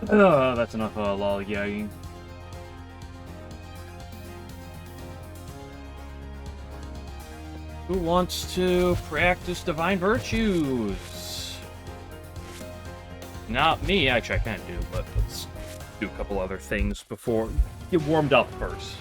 Oh, that's enough lollygagging. Who wants to practice divine virtues? Not me. Actually, I can do, but let's do a couple other things before get warmed up first.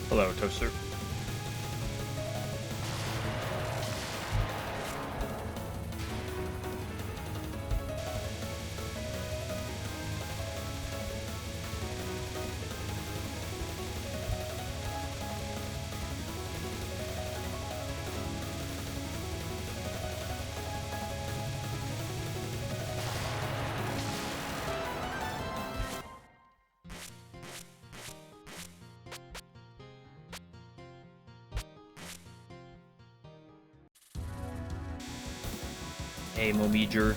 Hello, Toaster. Hey, Momijur.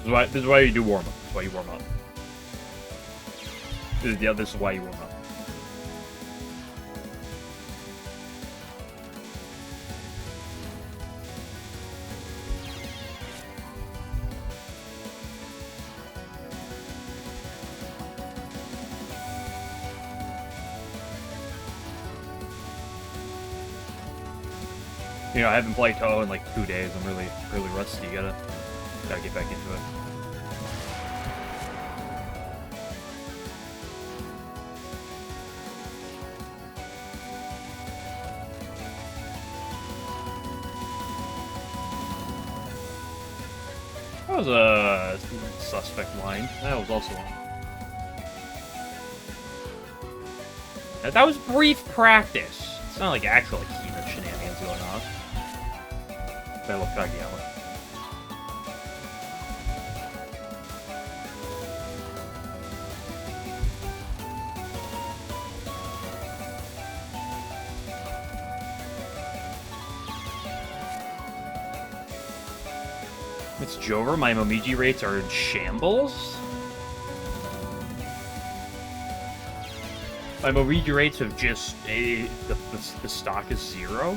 This is why you do warm up. This is why you warm up. This is why you warm up. You know, I haven't played Touhou in like 2 days. I'm really rusty. Gotta get back into it. That was a suspect line. That was also one. That was brief practice. It's not like actual like heated shenanigans going on. Better look back yelling. It's Jover. My Momiji rates are in shambles. My Momiji rates have just the stock is 0.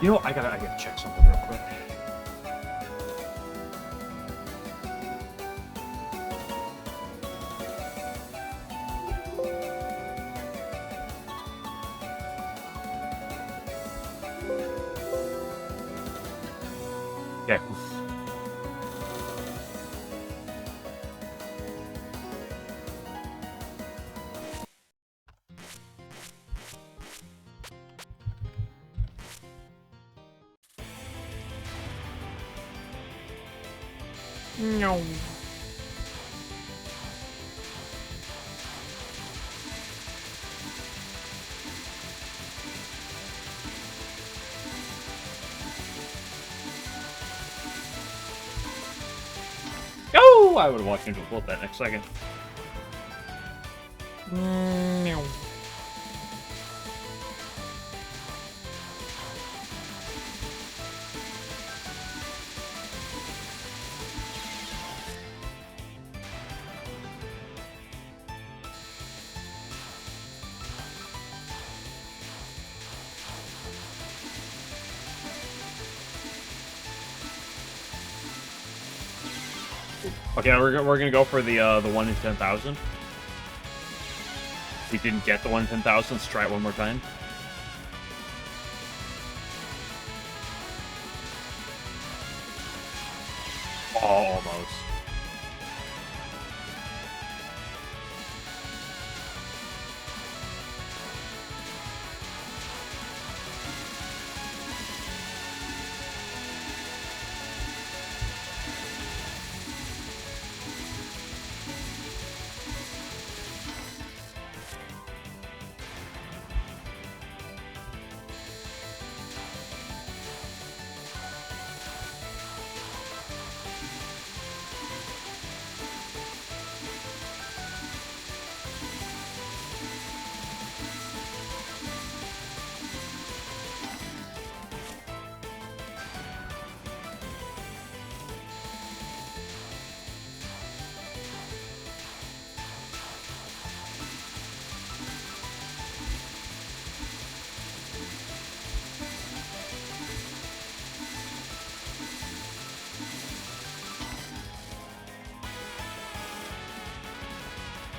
You know, I gotta check something real quick. Yeah. No. Oh, I would have walked into a bullet that next second. No. Okay, we're gonna go for the 1 in 10,000. If we didn't get the 1 in 10,000, let's try it one more time. Oh, almost.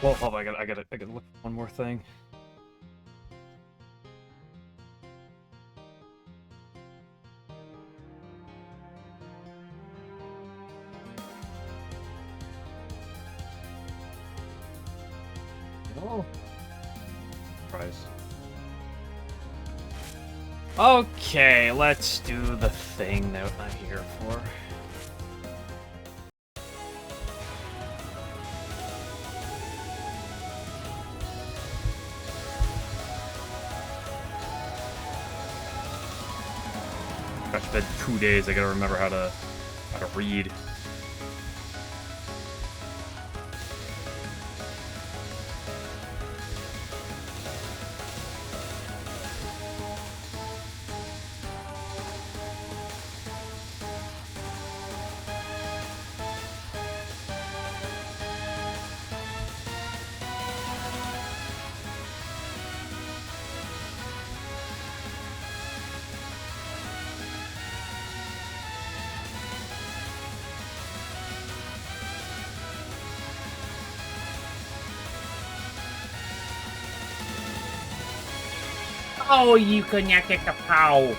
Well, hold on, I gotta look at one more thing. Oh. Surprise. Okay, let's do the thing that I'm here for. Gosh, it's been 2 days. I gotta remember how to read. Oh, you connected to POW.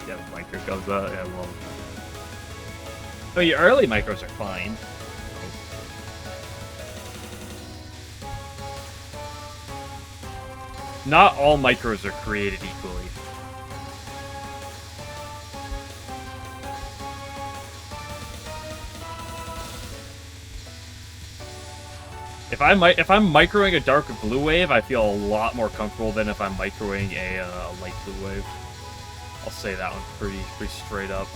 Yeah, the micro goes up. Yeah, well. Oh, your early micros are fine. Not all micros are created equally. If I'm microing a dark blue wave, I feel a lot more comfortable than if I'm microing a light blue wave. I'll say that one pretty straight up.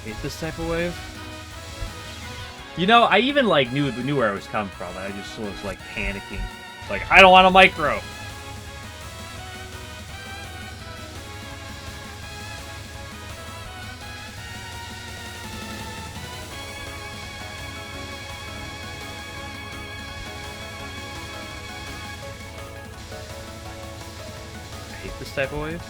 Hate this type of wave. You know, I even like knew where I was coming from, and I just was like panicking. Like, I don't want a micro. I hate this type of wave.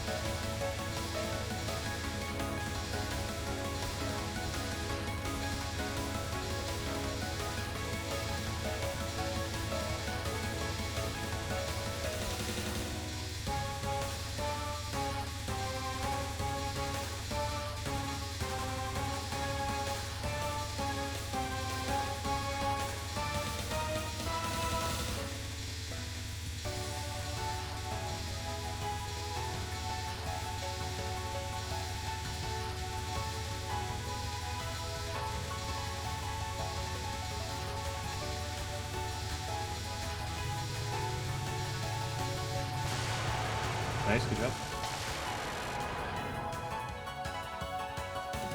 Nice, good job.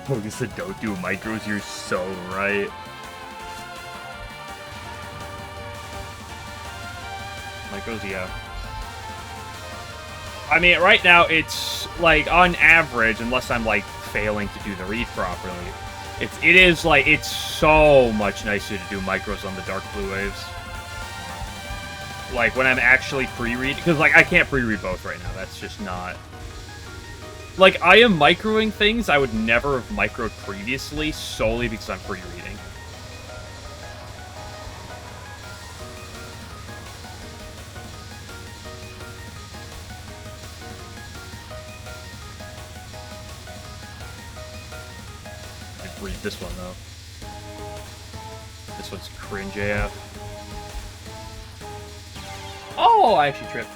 Logan said don't do micros, you're so right. Micros, yeah. I mean, right now, it's, like, on average, unless I'm, like, failing to do the read properly, it is, like, it's so much nicer to do micros on the dark blue waves. Like, when I'm actually pre-read, because, like, I can't pre-read both right now, that's just not... Like, I am microing things I would never have microed previously, solely because I'm pre-reading. Read this one, though. This one's cringe AF. Oh, I actually tripped.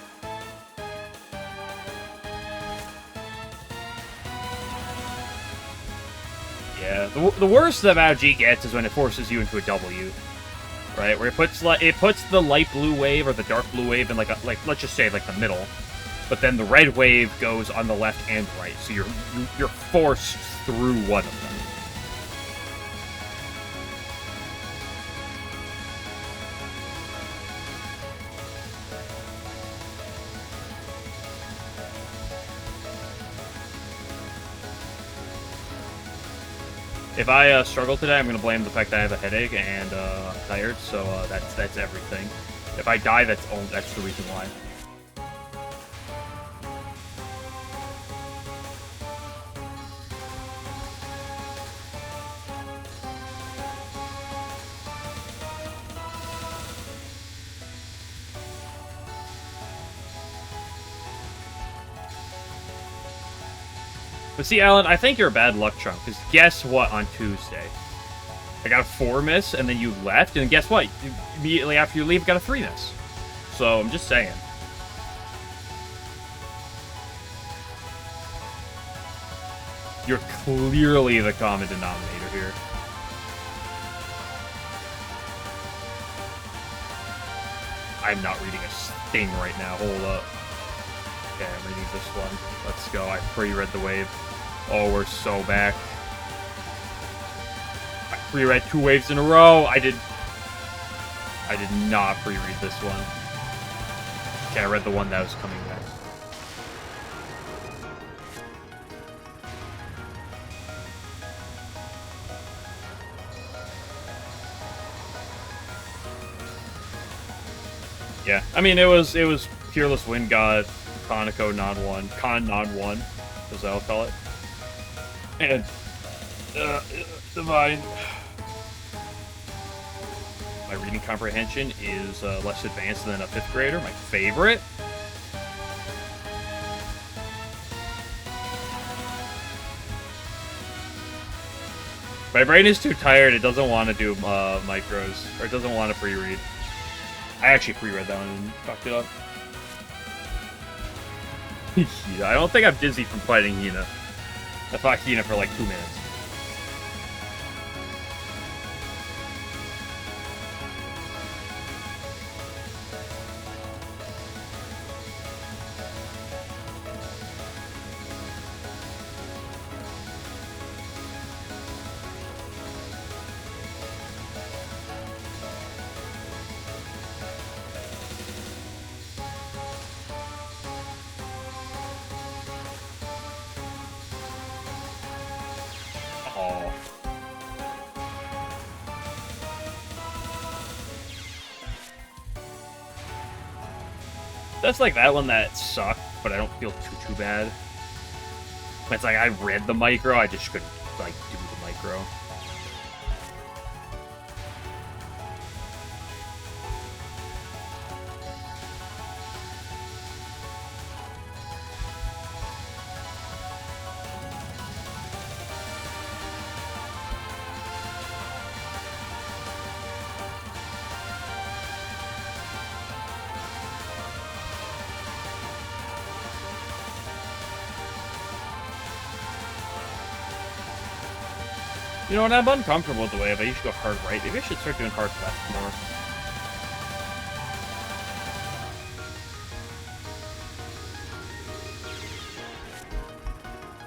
Yeah, the worst that MAOG gets is when it forces you into a W, right? Where it puts the light blue wave or the dark blue wave in like let's just say like the middle, but then the red wave goes on the left and right, so you're forced through one of them. If I struggle today, I'm going to blame the fact that I have a headache and I'm tired, so that's everything. If I die, that's the reason why. But see, Alan, I think you're a bad luck chunk, because guess what on Tuesday? I got a 4 miss, and then you left, and guess what? Immediately after you leave, I got a 3 miss. So, I'm just saying. You're clearly the common denominator here. I'm not reading a thing right now. Hold up. Okay, I'm reading this one. Let's go. I pre-read the wave. Oh, we're so back. I pre-read 2 waves in a row. I did not pre-read this one. Okay, I read the one that was coming back. Yeah, I mean, it was Peerless Wind God, Conoco Nod 1, Con Nod 1, as I'll call it. And, Divine. My reading comprehension is less advanced than a 5th grader, my favorite. My brain is too tired, it doesn't want to do micros, or it doesn't want to pre-read. I actually pre-read that one and fucked it up. Yeah, I don't think I'm dizzy from fighting Hina. I fought Hina for like 2 minutes. That's like that one that sucked, but I don't feel too bad. It's like I read the micro, I just couldn't like do the micro. You know what, I'm uncomfortable with the wave. I usually go hard right. Maybe I should start doing hard left more.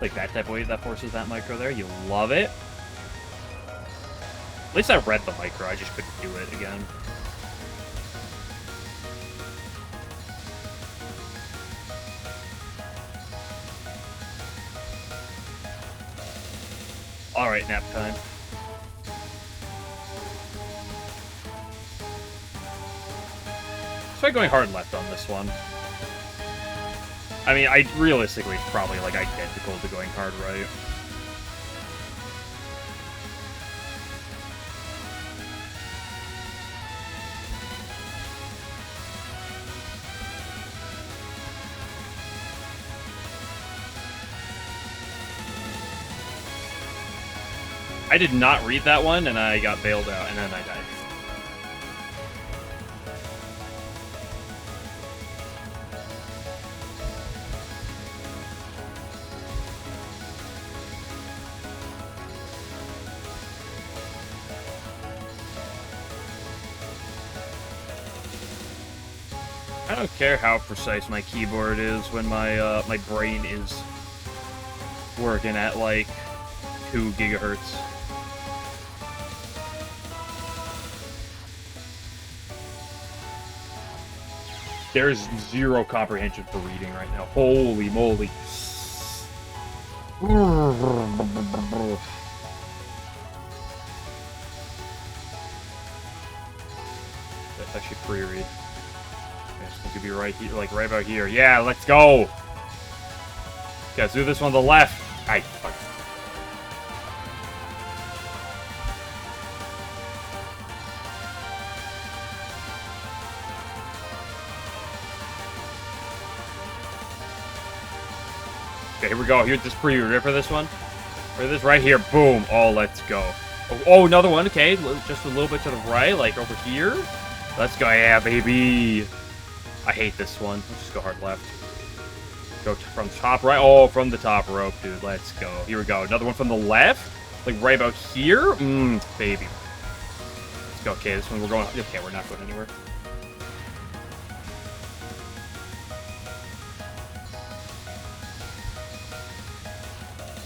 Like that type of wave that forces that micro there. You love it. At least I read the micro. I just couldn't do it again. Alright, nap time. Try going hard left on this one. I mean, realistically, it's probably like identical to going hard right. I did not read that one, and I got bailed out, and then I died. I don't care how precise my keyboard is when my my brain is working at like 2 gigahertz. There's zero comprehension for reading right now. Holy moly. That's actually pre-read. This could be right here, like right about here. Yeah, let's go. Okay, let's do this one on the left. Fuck. Okay, here we go. Here's this pre-read. Ready for this one? For this right here. Boom. Oh, let's go. Oh, another one. Okay, just a little bit to the right, like over here. Let's go. Yeah, baby. I hate this one. Let's just go hard left. Go from top right. Oh, from the top rope, dude. Let's go. Here we go. Another one from the left. Like right about here. Baby. Let's go. Okay, this one we're going. Okay, we're not going anywhere.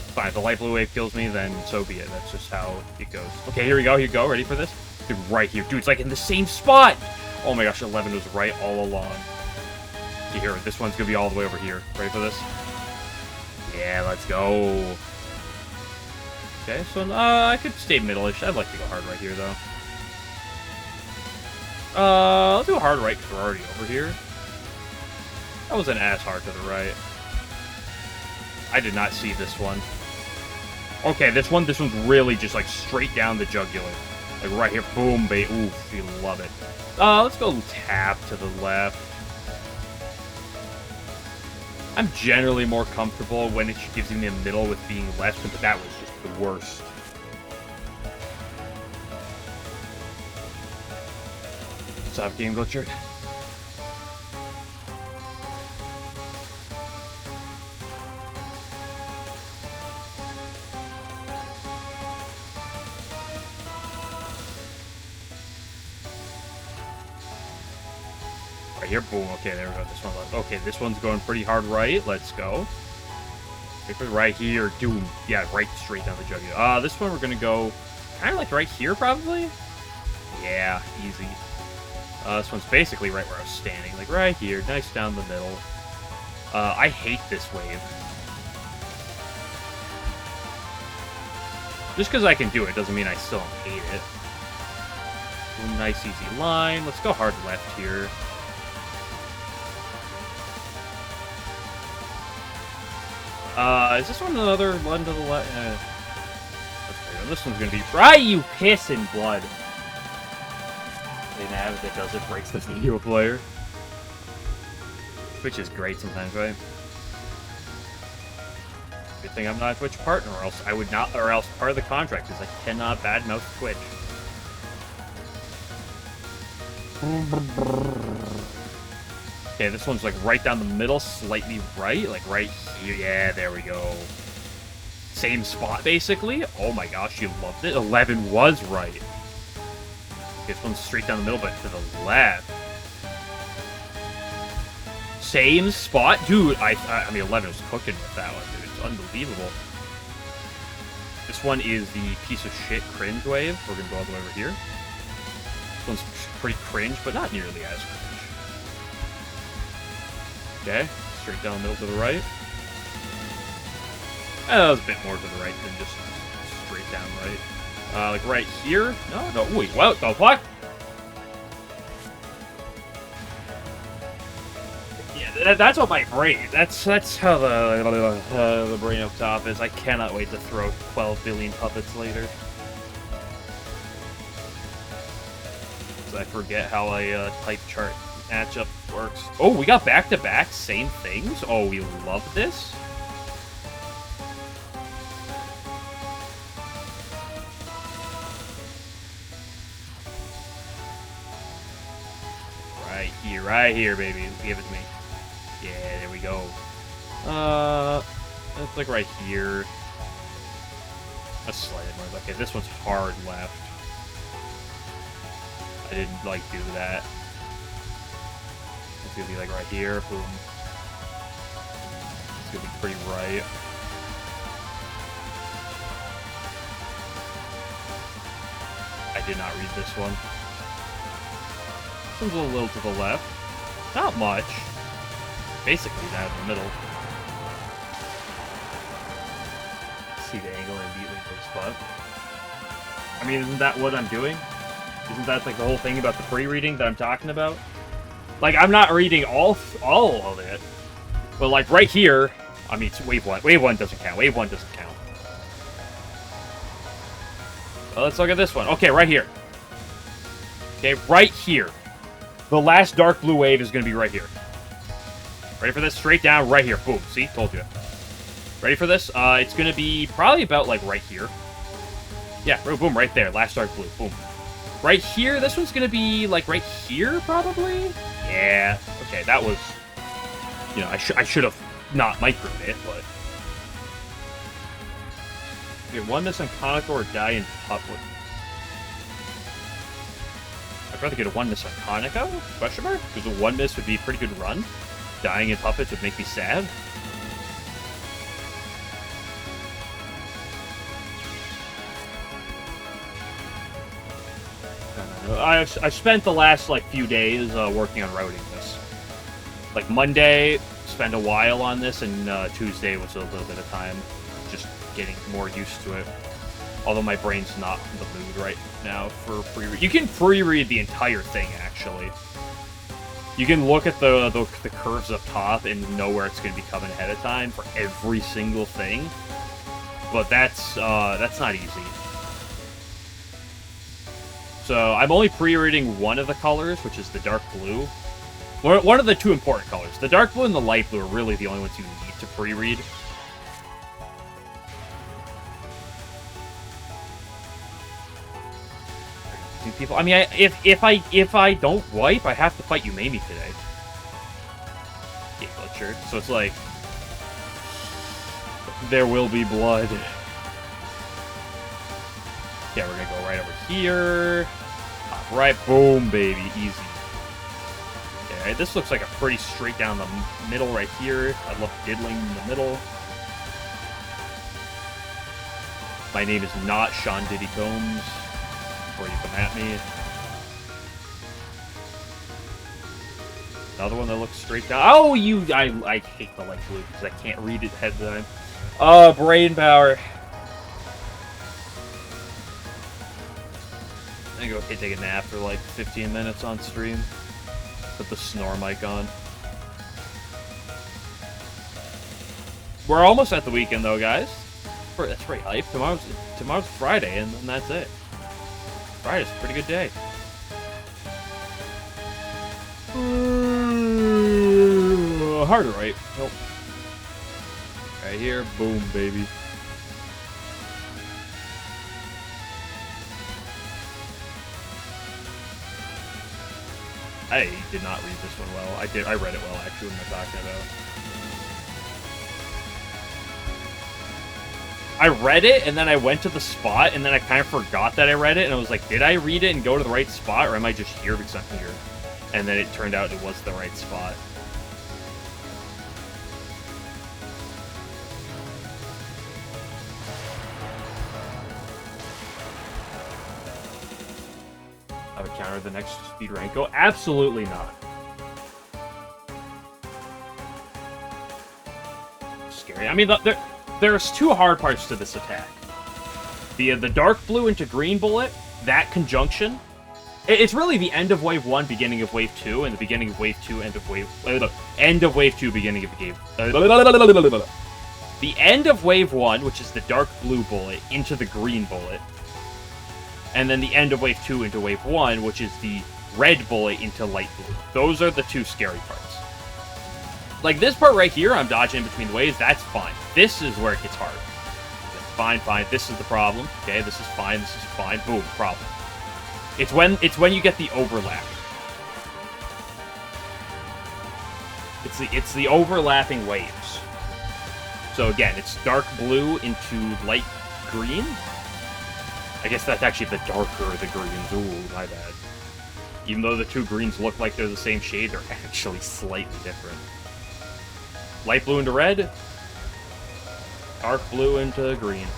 Fine, if the light blue wave kills me, then so be it. That's just how it goes. Okay, here we go. Here we go. Ready for this? Dude, right here. Dude, it's like in the same spot. Oh my gosh, 11 was right all along. Okay, here, this one's gonna be all the way over here. Ready for this? Yeah, let's go. Okay, so I could stay middle-ish. I'd like to go hard right here, though. Let's do a hard right because we're already over here. That was an ass hard to the right. I did not see this one. Okay, this one's really just like straight down the jugular. Like right here, boom, baby. Oof, you love it. Let's go tap to the left. I'm generally more comfortable when it gives me in the middle with being left, but that was just the worst. What's up, Game Glitcher? Here, boom. Okay, there we go. This one left. Okay, this one's going pretty hard right. Let's go. Right here, doom. Yeah, right straight down the jugular. This one we're gonna go kind of like right here, probably. Yeah, easy. This one's basically right where I was standing, like right here, nice down the middle. I hate this wave. Just because I can do it doesn't mean I still hate it. Ooh, nice easy line. Let's go hard left here. Is this one another one to the left? This one's gonna be right, you piss and blood. The nav that does it breaks the video player. Which is great sometimes, right? Good thing I'm not a Twitch partner, or else I would not, or else part of the contract is I cannot badmouth Twitch. Okay, this one's like right down the middle, slightly right, like right here. Yeah, there we go. Same spot, basically. Oh my gosh, you loved it. 11 was right. Okay, this one's straight down the middle, but to the left. Same spot? Dude, I mean, 11 was cooking with that one, dude. It's unbelievable. This one is the piece of shit cringe wave. We're gonna go all the way over here. This one's pretty cringe, but not nearly as cringe. Okay, straight down the middle to the right. That was a bit more to the right than just straight down right. Like right here? No, wait, what the fuck? Yeah, that's what my brain. That's how the brain up top is. I cannot wait to throw 12 billion puppets later. I forget how a type chart matchup works. Oh, we got back-to-back same things? Oh, we love this. Right here, baby. Give it to me. Yeah, there we go. Let's look right here. That's slightly more. Okay, this one's hard left. I didn't, like, do that. It's gonna be, like, right here. Boom. It's gonna be pretty right. I did not read this one. This one's a little to the left. Not much. Basically down in the middle. See the angle immediately for the spot. I mean, isn't that what I'm doing? Isn't that like the whole thing about the pre-reading that I'm talking about? Like, I'm not reading all of it. But like right here, I mean, it's wave 1. Wave 1 doesn't count. Wave 1 doesn't count. Well, let's look at this one. Okay, right here. Okay, right here. The last dark blue wave is going to be right here. Ready for this? Straight down, right here. Boom. See? Told you. Ready for this? It's going to be probably about, like, right here. Yeah, boom, right there. Last dark blue. Boom. Right here, this one's going to be, like, right here, probably? Yeah. Okay, that was... You know, I should have not microed it, but... Okay, one miss on Conical or die in Pupwood. I'd rather get a 1 miss on Conica? Question mark? Because a 1 miss would be a pretty good run. Dying in Puppets would make me sad. I've spent the last, like, few days working on routing this. Like, Monday, spent a while on this, and Tuesday was a little bit of time just getting more used to it. Although my brain's not in the mood right now for pre-read. You can pre-read the entire thing, actually. You can look at the curves up top and know where it's going to be coming ahead of time for every single thing. But that's not easy. So I'm only pre-reading one of the colors, which is the dark blue. One of the two important colors. The dark blue and the light blue are really the only ones you need to pre-read. People, I mean, if I don't wipe, I have to fight Umami today. Yeah, Glitcher. So it's like there will be blood. Yeah, we're gonna go right over here. Top right, boom, baby, easy. Okay, this looks like a pretty straight down the middle right here. I love diddling in the middle. My name is not Sean Diddy Combs. Before you come at me. Another one that looks straight down. Oh, I hate the light blue because I can't read it ahead of time. Oh, brain power. I'm gonna go take a nap for like 15 minutes on stream. Put the snore mic on. We're almost at the weekend though, guys. That's pretty hype. Tomorrow's Friday, and then that's it. Friday's a pretty good day. Harder, right? Nope. Right here, boom, baby. I did not read this one well. I read it well, actually, what am I talking about? I read it, and then I went to the spot, and then I kind of forgot that I read it, and I was like, did I read it and go to the right spot, or am I just here because I'm here? And then it turned out it was the right spot. I would counter the next speed rank go? Absolutely not. Scary. I mean, there's two hard parts to this attack. The dark blue into green bullet, that conjunction. It's really the end of wave 1, beginning of wave 2, and the beginning of wave 2, end of wave 2, beginning of wave. The end of wave 1, which is the dark blue bullet, into the green bullet. And then the end of wave 2 into wave 1, which is the red bullet into light blue. Those are the two scary parts. Like, this part right here, I'm dodging between the waves, that's fine. This is where it gets hard. Fine, fine, this is the problem. Okay, this is fine, boom, problem. It's when you get the overlap. It's the overlapping waves. So again, it's dark blue into light green. I guess that's actually the darker of the greens. Ooh, my bad. Even though the two greens look like they're the same shade, they're actually slightly different. Light blue into red. Dark blue into green.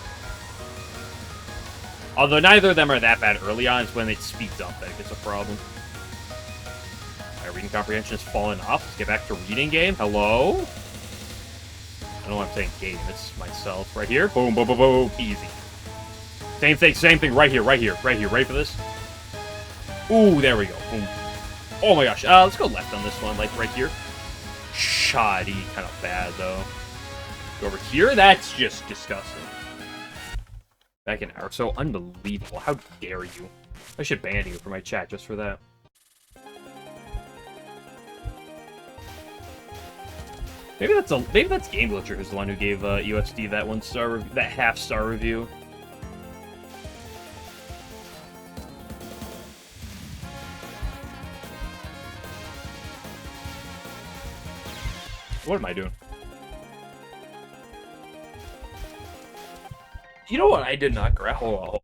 Although neither of them are that bad early on, it's when it speeds up that it gets a problem. My reading comprehension has fallen off. Let's get back to reading game. Hello? I don't know why I'm saying game. It's myself. Right here. Boom, boom, boom, boom. Easy. Same thing. Right here. Ready for this? Ooh, there we go. Boom. Oh my gosh. Let's go left on this one. Like right here. Shoddy. Kind of bad, though. Go over here. That's just disgusting. Back in hour. So unbelievable. How dare you? I should ban you for my chat just for that. Maybe that's Game Glitcher who's the one who gave USD that 1-star, that half-star review. What am I doing? You know what? I did not grab. Hold on.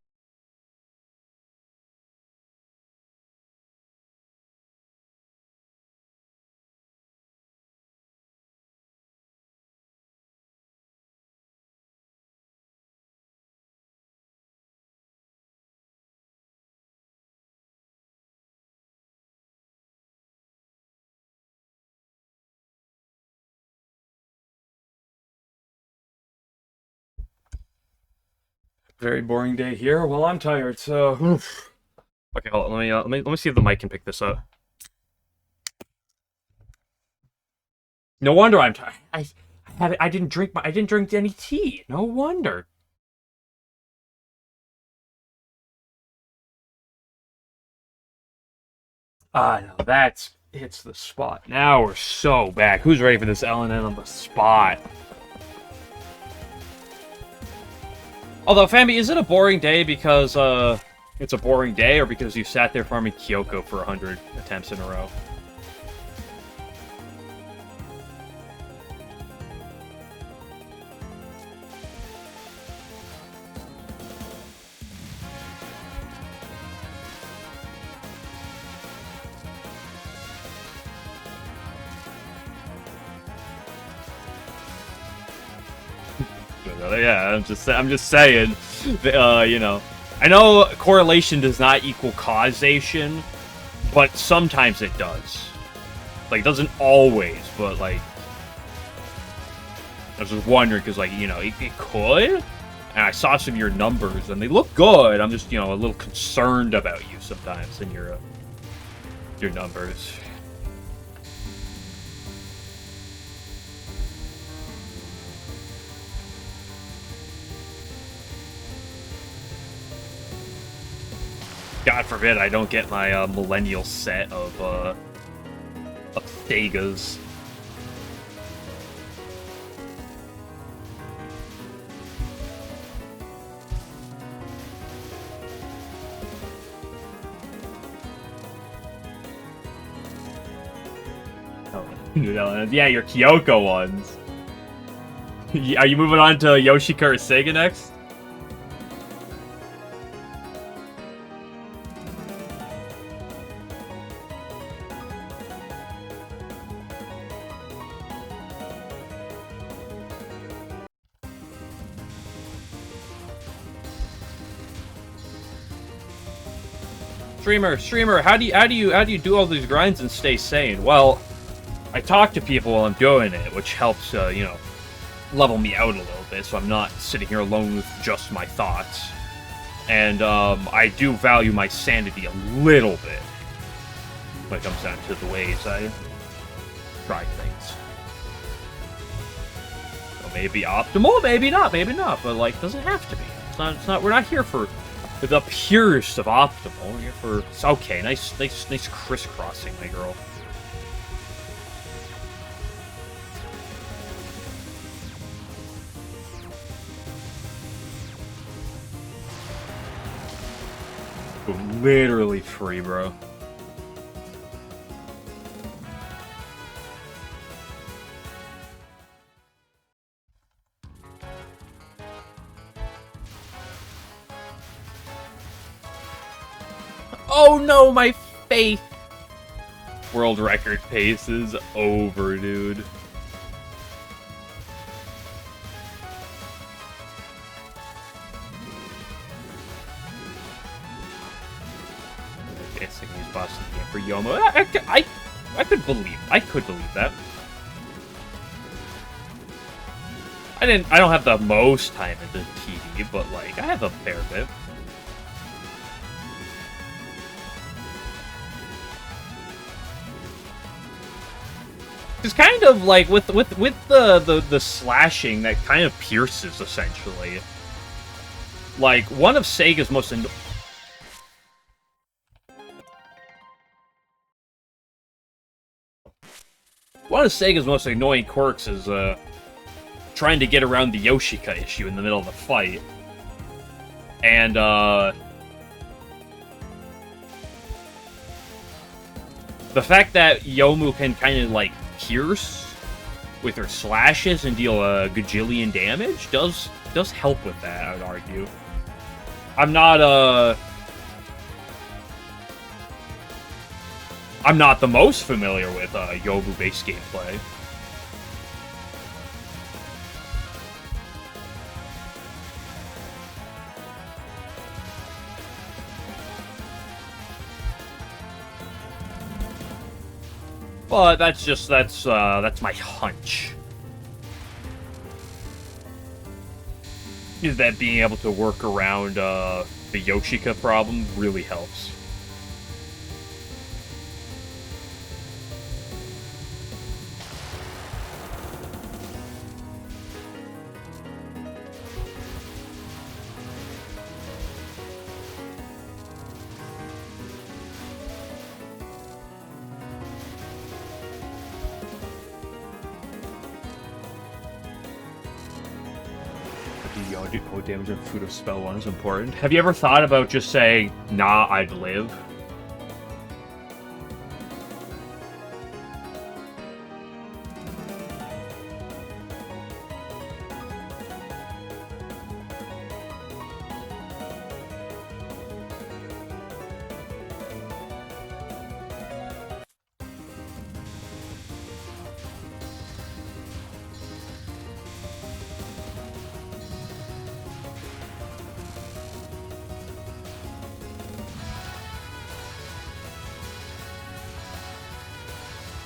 Very boring day here. Well, I'm tired, so. Oof. Okay, hold on. Let me see if the mic can pick this up. No wonder I'm tired. I didn't drink any tea. No wonder. No, it's the spot. Now we're so back. Who's ready for this LNN on the spot? Although, Famby, is it a boring day because, it's a boring day, or because you sat there farming Kyoko for 100 attempts in a row? Yeah, I'm just saying, you know, I know correlation does not equal causation, but sometimes it does. Like, it doesn't always, but, like, I was just wondering, because, like, you know, it could, and I saw some of your numbers, and they look good. I'm just, you know, a little concerned about you sometimes in your numbers. God forbid I don't get my millennial set of Segas. Oh, yeah, your Kyoko ones. Are you moving on to Yoshikura Sega next? Streamer, how do you do all these grinds and stay sane? Well, I talk to people while I'm doing it, which helps, you know, level me out a little bit, so I'm not sitting here alone with just my thoughts. And, I do value my sanity a little bit when it comes down to the ways I try things. So maybe optimal, maybe not, but, like, doesn't have to be. It's not, we're not here for the purest of optimal. We're here for, it's okay, nice crisscrossing, my girl. Literally free, bro. Oh no, my faith! World record pace is over, dude. Dancing these bosses again for Yomo. I could believe that. I don't have the most time into TD, but like I have a fair bit. It's kind of like with the slashing that kind of pierces essentially. Like one of Sega's most annoying quirks is trying to get around the Yoshika issue in the middle of the fight. And the fact that Yomu can kind of like pierce with her slashes and deal a gajillion damage does help with that, I would argue. I'm not the most familiar with Yobu-based gameplay. But that's my hunch. Is that being able to work around the Yoshika problem really helps. Damage and food of spell 1 is important. Have you ever thought about just saying, nah, I'd live?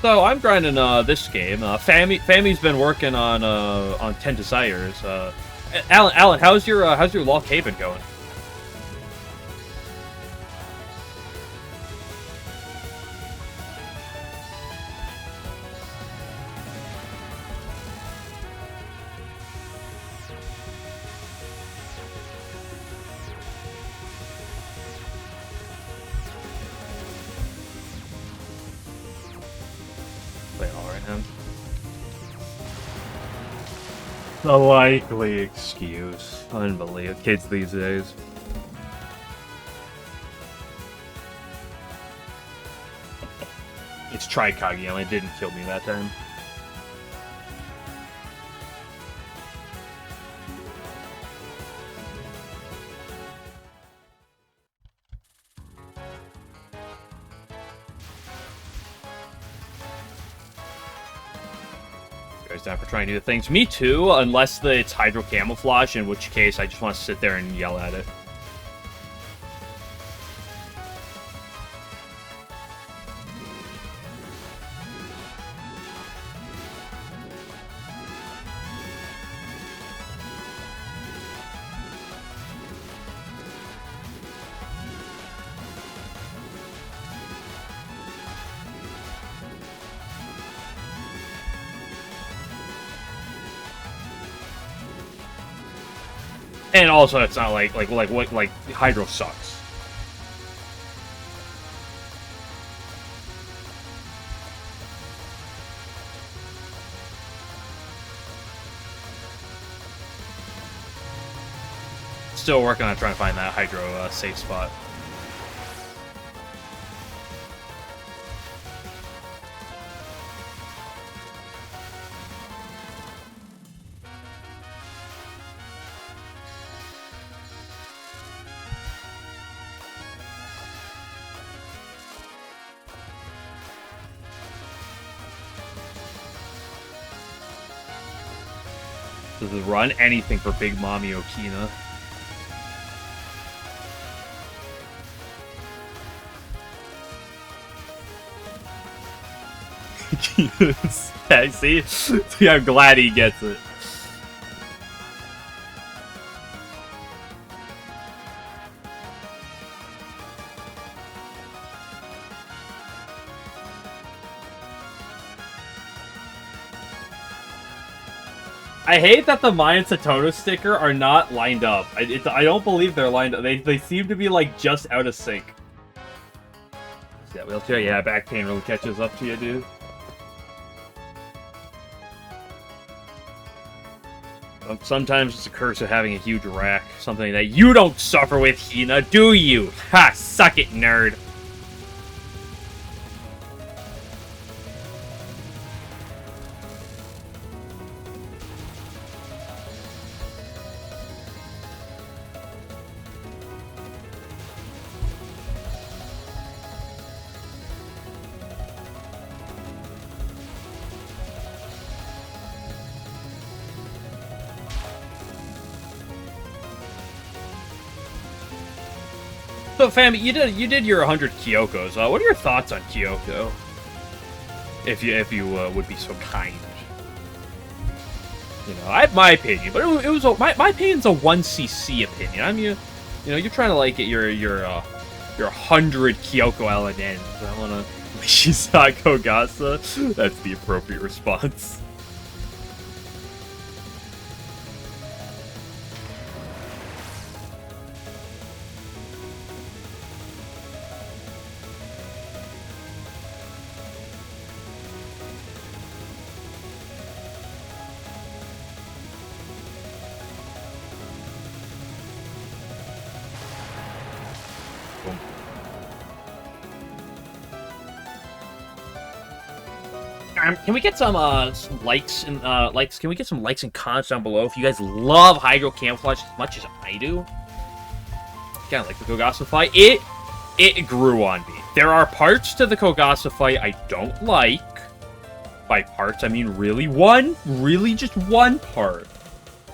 So I'm grinding this game. Fammy's been working on 10 Desires. Alan, how's your Lock Haven going? The likely excuse. Unbelievable. Kids these days. It's Tri-Kageyama. It didn't kill me that time. Down for trying to do the things. Me too, unless it's Hydro Camouflage, in which case I just want to sit there and yell at it. And also, it's not like Hydro sucks. Still working on trying to find that Hydro safe spot. Does it run anything for Big Mommy Okina? Yeah, see? See, I'm glad he gets it. I hate that the Mai and Satono sticker are not lined up. I don't believe they're lined up. They seem to be, like, just out of sync. Yeah, wheelchair? Yeah, back pain really catches up to you, dude. Sometimes it's a curse of having a huge rack. Something that you don't suffer with, Hina, do you? Ha! Suck it, nerd! So, fam, you did your 100 Kyokos. What are your thoughts on Kyoko? If you would be so kind. You know, I have my opinion, but it was my opinion's a 1cc opinion. I mean, you know, you're trying to like it your 100 Kyoko LNNs. I wanna Shisa Kogasa. That's the appropriate response. Can we get some likes and likes? Can we get some likes and comments down below if you guys love Hydro Camouflage as much as I do? Kind of like the Kogasa fight. It grew on me. There are parts to the Kogasa fight I don't like. By parts, I mean really just one part.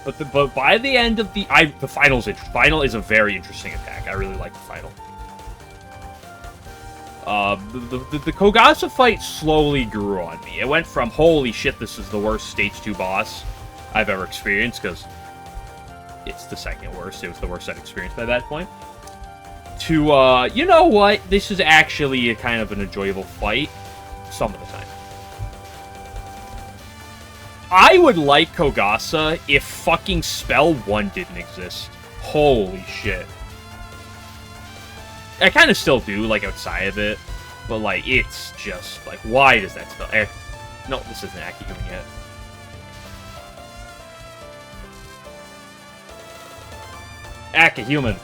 But by the end of the final is a very interesting attack. I really like the final. The Kogasa fight slowly grew on me. It went from, holy shit, this is the worst Stage 2 boss I've ever experienced, because it's the second worst. It was the worst I'd experienced by that point. To, you know what? This is actually a kind of an enjoyable fight some of the time. I would like Kogasa if fucking Spell 1 didn't exist. Holy shit. I kind of still do, like, outside of it. But, like, it's just, like, why does that spell... no, this isn't Akihuman yet. Akihuman.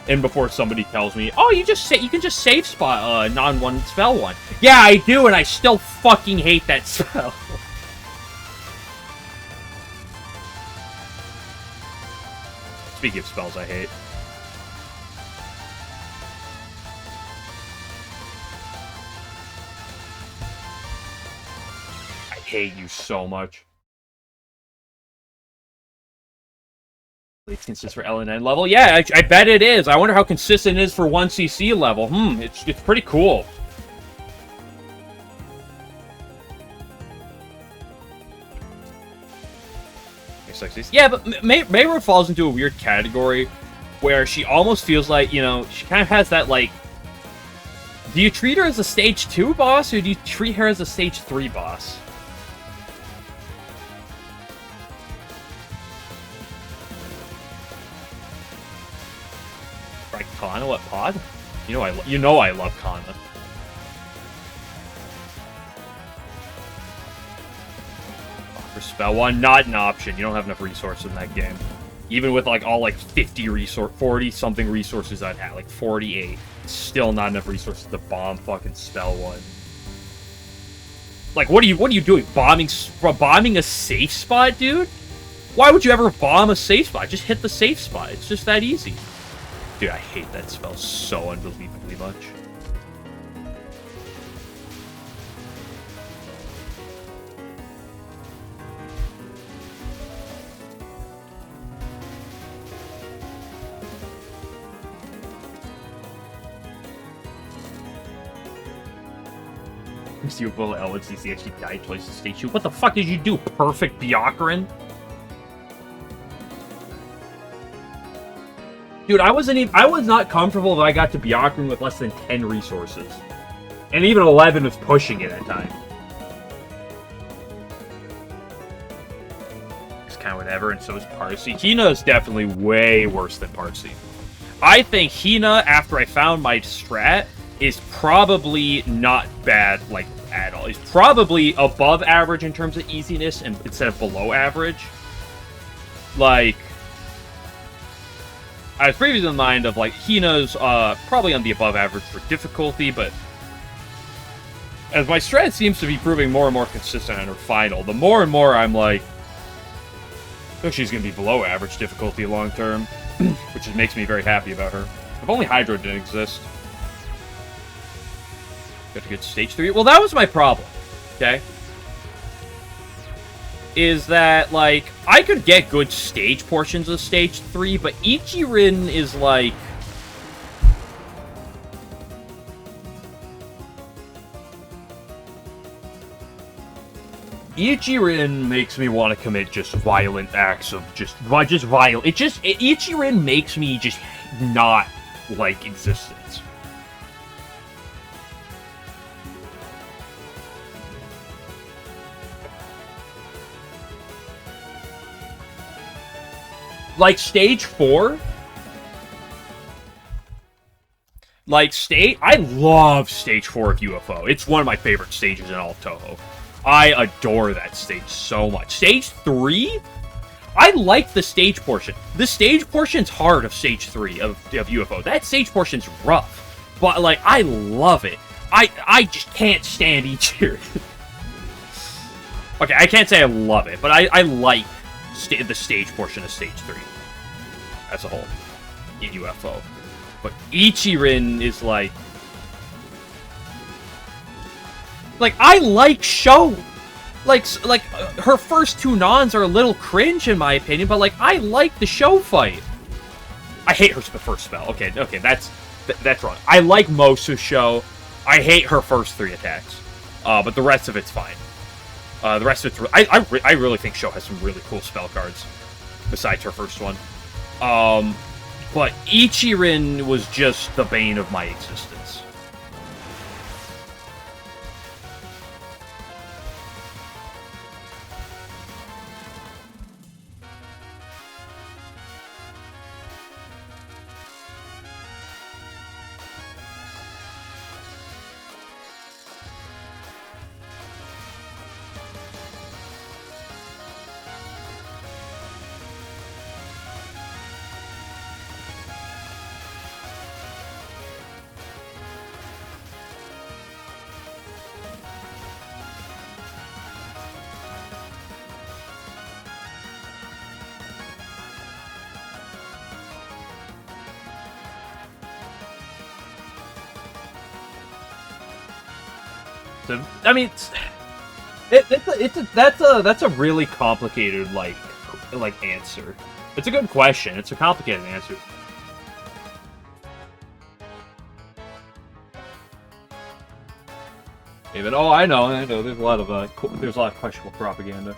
And before somebody tells me, oh, you can just save spot, non-1 spell 1. Yeah, I do, and I still fucking hate that spell. Speaking of spells I hate. I hate you so much. It's consistent for LNN level? Yeah, I bet it is. I wonder how consistent it is for 1cc level. It's pretty cool. Yeah, but Mayra falls into a weird category where she almost feels like, you know, she kind of has that, like... Do you treat her as a Stage 2 boss, or do you treat her as a Stage 3 boss? Try Kana at pod? You know I love Kana. For spell 1, not an option. You don't have enough resources in that game. Even with like all like 40 something resources I'd have, like 48. Still not enough resources to bomb fucking spell 1. Like, what are you doing? Bombing a safe spot, dude? Why would you ever bomb a safe spot? Just hit the safe spot. It's just that easy. Dude, I hate that spell so unbelievably much. You will LNCC actually died twice to stage 2. What the fuck did you do? Perfect Byakuran? Dude, I was not comfortable if I got to Byakuran with less than 10 resources. And even 11 was pushing it at times. It's kind of whatever, and so is Parsi. Hina is definitely way worse than Parsi. I think Hina, after I found my strat, is probably not bad, like, at all. He's probably above average in terms of easiness and instead of below average. Like, I was previously in mind of, like, Hina's probably on the above average for difficulty, but as my strat seems to be proving more and more consistent on her final, the more and more I'm like, I think she's going to be below average difficulty long term, which makes me very happy about her. If only Hydro didn't exist. Got to get stage 3. Well, that was my problem, okay? Is that, like, I could get good stage portions of stage 3, but Ichirin is, like... Ichirin makes me want to commit just violent acts of violent... Ichirin makes me just not like existence. Like, stage 4? Like, I love stage 4 of UFO. It's one of my favorite stages in all of Touhou. I adore that stage so much. Stage 3? I like the stage portion. The stage portion's hard of stage 3 of UFO. That stage portion's rough. But, like, I love it. I just can't stand Ichirin. Okay, I can't say I love it, but I like the stage portion of stage 3 as a whole in UFO. But Ichirin is like I like show. Like her first 2 nons are a little cringe in my opinion, but like I like the show fight. I hate her first spell. Okay, that's wrong. I like Mosu's show. I hate her first 3 attacks, but the rest of it's fine. The rest of it's I really think Sho has some really cool spell cards besides her first one. But Ichirin was just the bane of my existence. I mean, that's a really complicated like answer. It's a good question. It's a complicated answer. Even I know. There's a lot of questionable propaganda.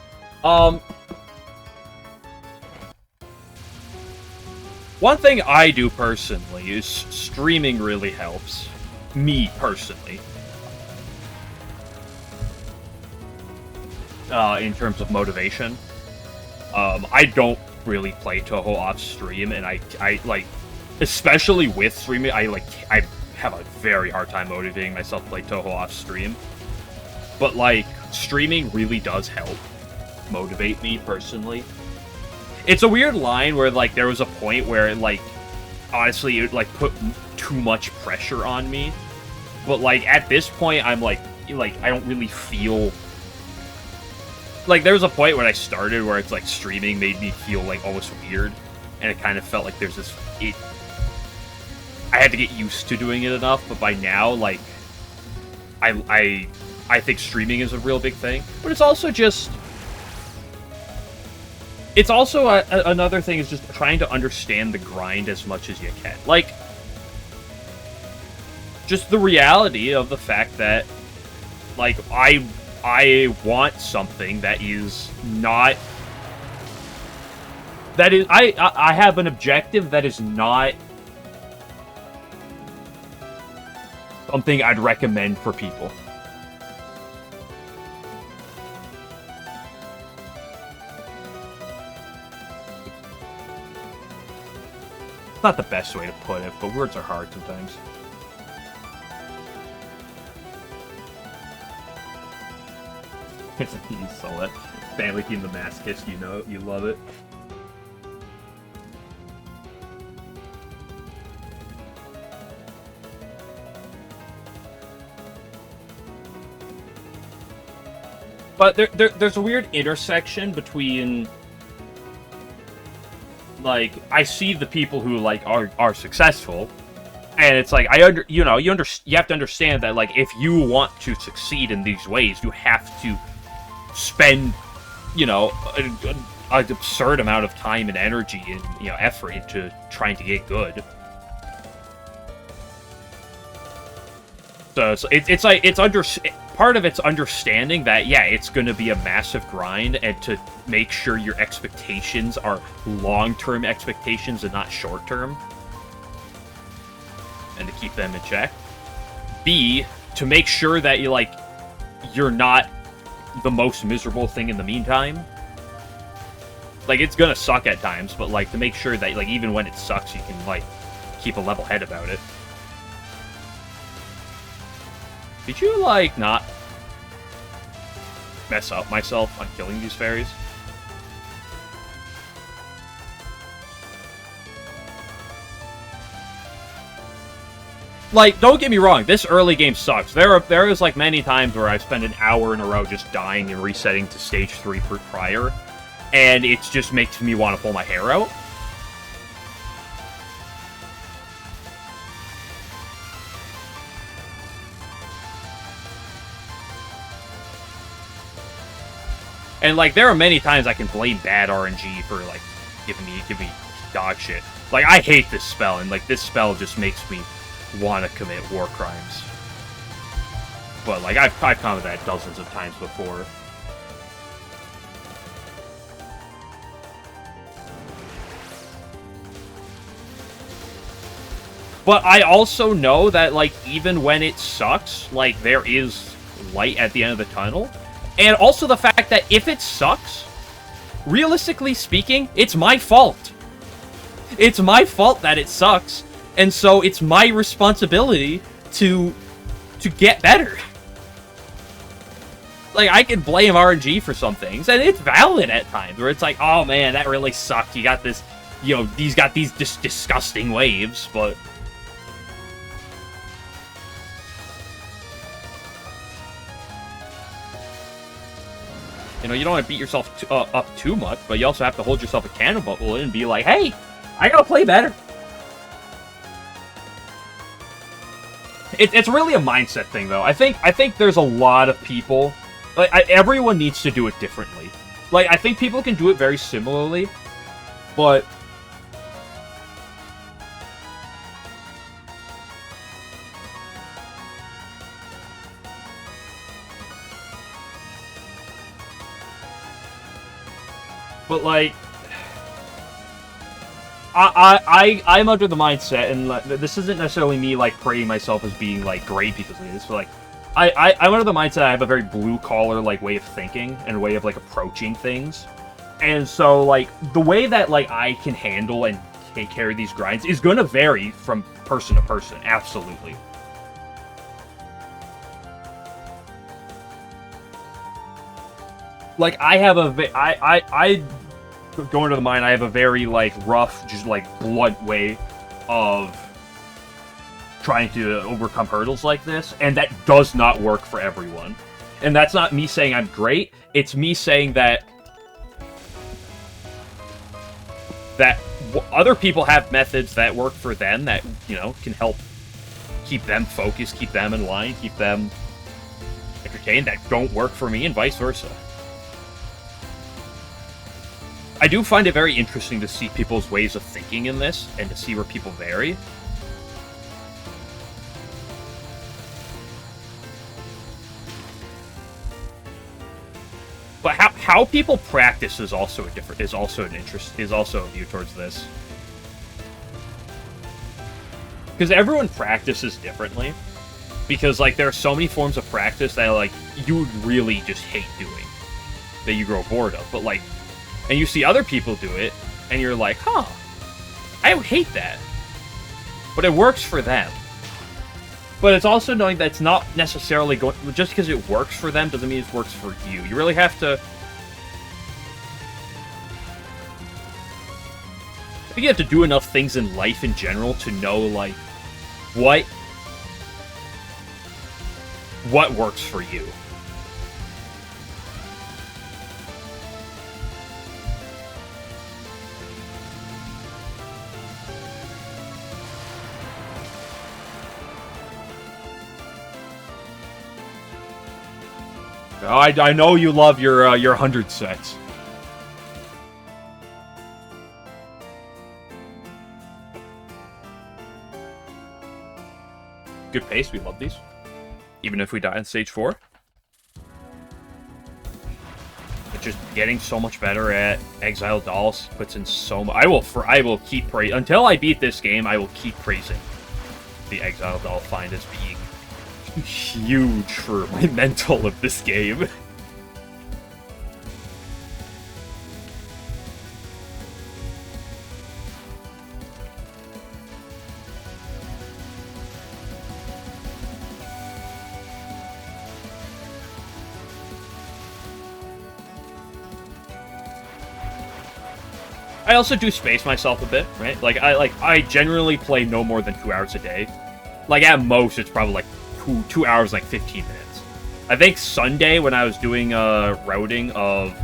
One thing I do personally is streaming really helps me personally. In terms of motivation. I don't really play Touhou off stream, and I like especially with streaming, I have a very hard time motivating myself to play Touhou off stream. But like, streaming really does help motivate me personally. It's a weird line where like there was a point where like honestly it like put too much pressure on me. But like at this point I'm like I don't really feel like there was a point when I started where it's like streaming made me feel like almost weird, and it kind of felt like there's this I had to get used to doing it enough, but by now like I think streaming is a real big thing. But it's also just another thing is just trying to understand the grind as much as you can. Like, just the reality of the fact that, like, I want something that is not... That is... I have an objective that is not something I'd recommend for people. Not the best way to put it, but words are hard sometimes. You saw that. Family Team the Masochist, you know, you love it. But there's a weird intersection between... Like, I see the people who, like, are successful, and it's like, you have to understand that, like, if you want to succeed in these ways, you have to spend, you know, an absurd amount of time and energy and, you know, effort into trying to get good. So part of it's understanding that, yeah, it's going to be a massive grind, and to make sure your expectations are long-term expectations and not short-term, and to keep them in check. B, to make sure that you're not the most miserable thing in the meantime. Like, it's gonna suck at times, but like to make sure that like even when it sucks, you can like keep a level head about it. Did you, like, not mess up myself on killing these fairies? Like, don't get me wrong, this early game sucks. There is, like, many times where I've spent an hour in a row just dying and resetting to stage 3 prior, and it just makes me want to pull my hair out. And, like, there are many times I can blame bad RNG for, like, giving me dog shit. Like, I hate this spell, and, like, this spell just makes me want to commit war crimes. But, like, I've come to that dozens of times before. But I also know that, like, even when it sucks, like, there is light at the end of the tunnel. And also the fact that if it sucks, realistically speaking, it's my fault. It's my fault that it sucks, and so it's my responsibility to get better. Like, I can blame RNG for some things, and it's valid at times, where it's like, oh man, that really sucked. You got this, you know, these got these disgusting waves, but... You know, you don't want to beat yourself up too much, but you also have to hold yourself accountable and be like, hey, I gotta play better. It's really a mindset thing, though. I think there's a lot of people... Like, everyone needs to do it differently. Like, I think people can do it very similarly, but... But, like, I'm under the mindset, and like, this isn't necessarily me, like, praising myself as being, like, great because of this, but, like, I'm under the mindset I have a very blue-collar, like, way of thinking and way of, like, approaching things. And so, like, the way that, like, I can handle and carry these grinds is going to vary from person to person. Absolutely. Like, I have I going to the mine, I have a very, like, rough, just, like, blunt way of trying to overcome hurdles like this, and that does not work for everyone. And that's not me saying I'm great, it's me saying that other people have methods that work for them that, you know, can help keep them focused, keep them in line, keep them entertained, that don't work for me, and vice versa. I do find it very interesting to see people's ways of thinking in this, and to see where people vary. But how people practice is also a view towards this. Because everyone practices differently. Because, like, there are so many forms of practice that, like, you would really just hate doing, that you grow bored of. But, like, and you see other people do it, and you're like, huh, I hate that. But it works for them. But it's also knowing that it's not necessarily going... Just because it works for them doesn't mean it works for you. You really have to... I think you have to do enough things in life in general to know, like, what works for you. I know you love your 100 sets. Good pace, we love these. Even if we die in stage 4. But just getting so much better at Exiled Dolls puts in so much. I will keep praising until I beat this game. I will keep praising the Exiled Doll find as being huge for my mental of this game. I also do space myself a bit, right? I generally play no more than 2 hours a day. Like, at most, it's probably like 2 hours, like 15 minutes. I think Sunday, when I was doing routing of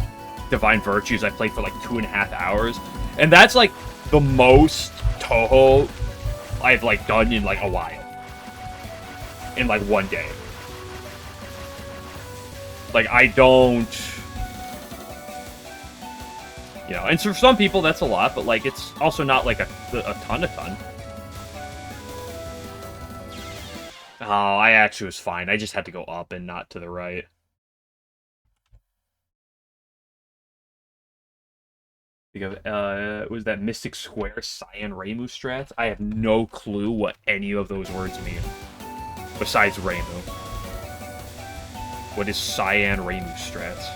Divine Virtues, I played for like 2.5 hours. And that's like the most Touhou I've like done in like a while. In like one day. Like, I don't... You know, and for some people that's a lot, but like, it's also not like a ton. Oh, I actually was fine. I just had to go up and not to the right. Was that Mystic Square Cyan Reimu strats? I have no clue what any of those words mean. Besides Reimu. What is Cyan Reimu strats?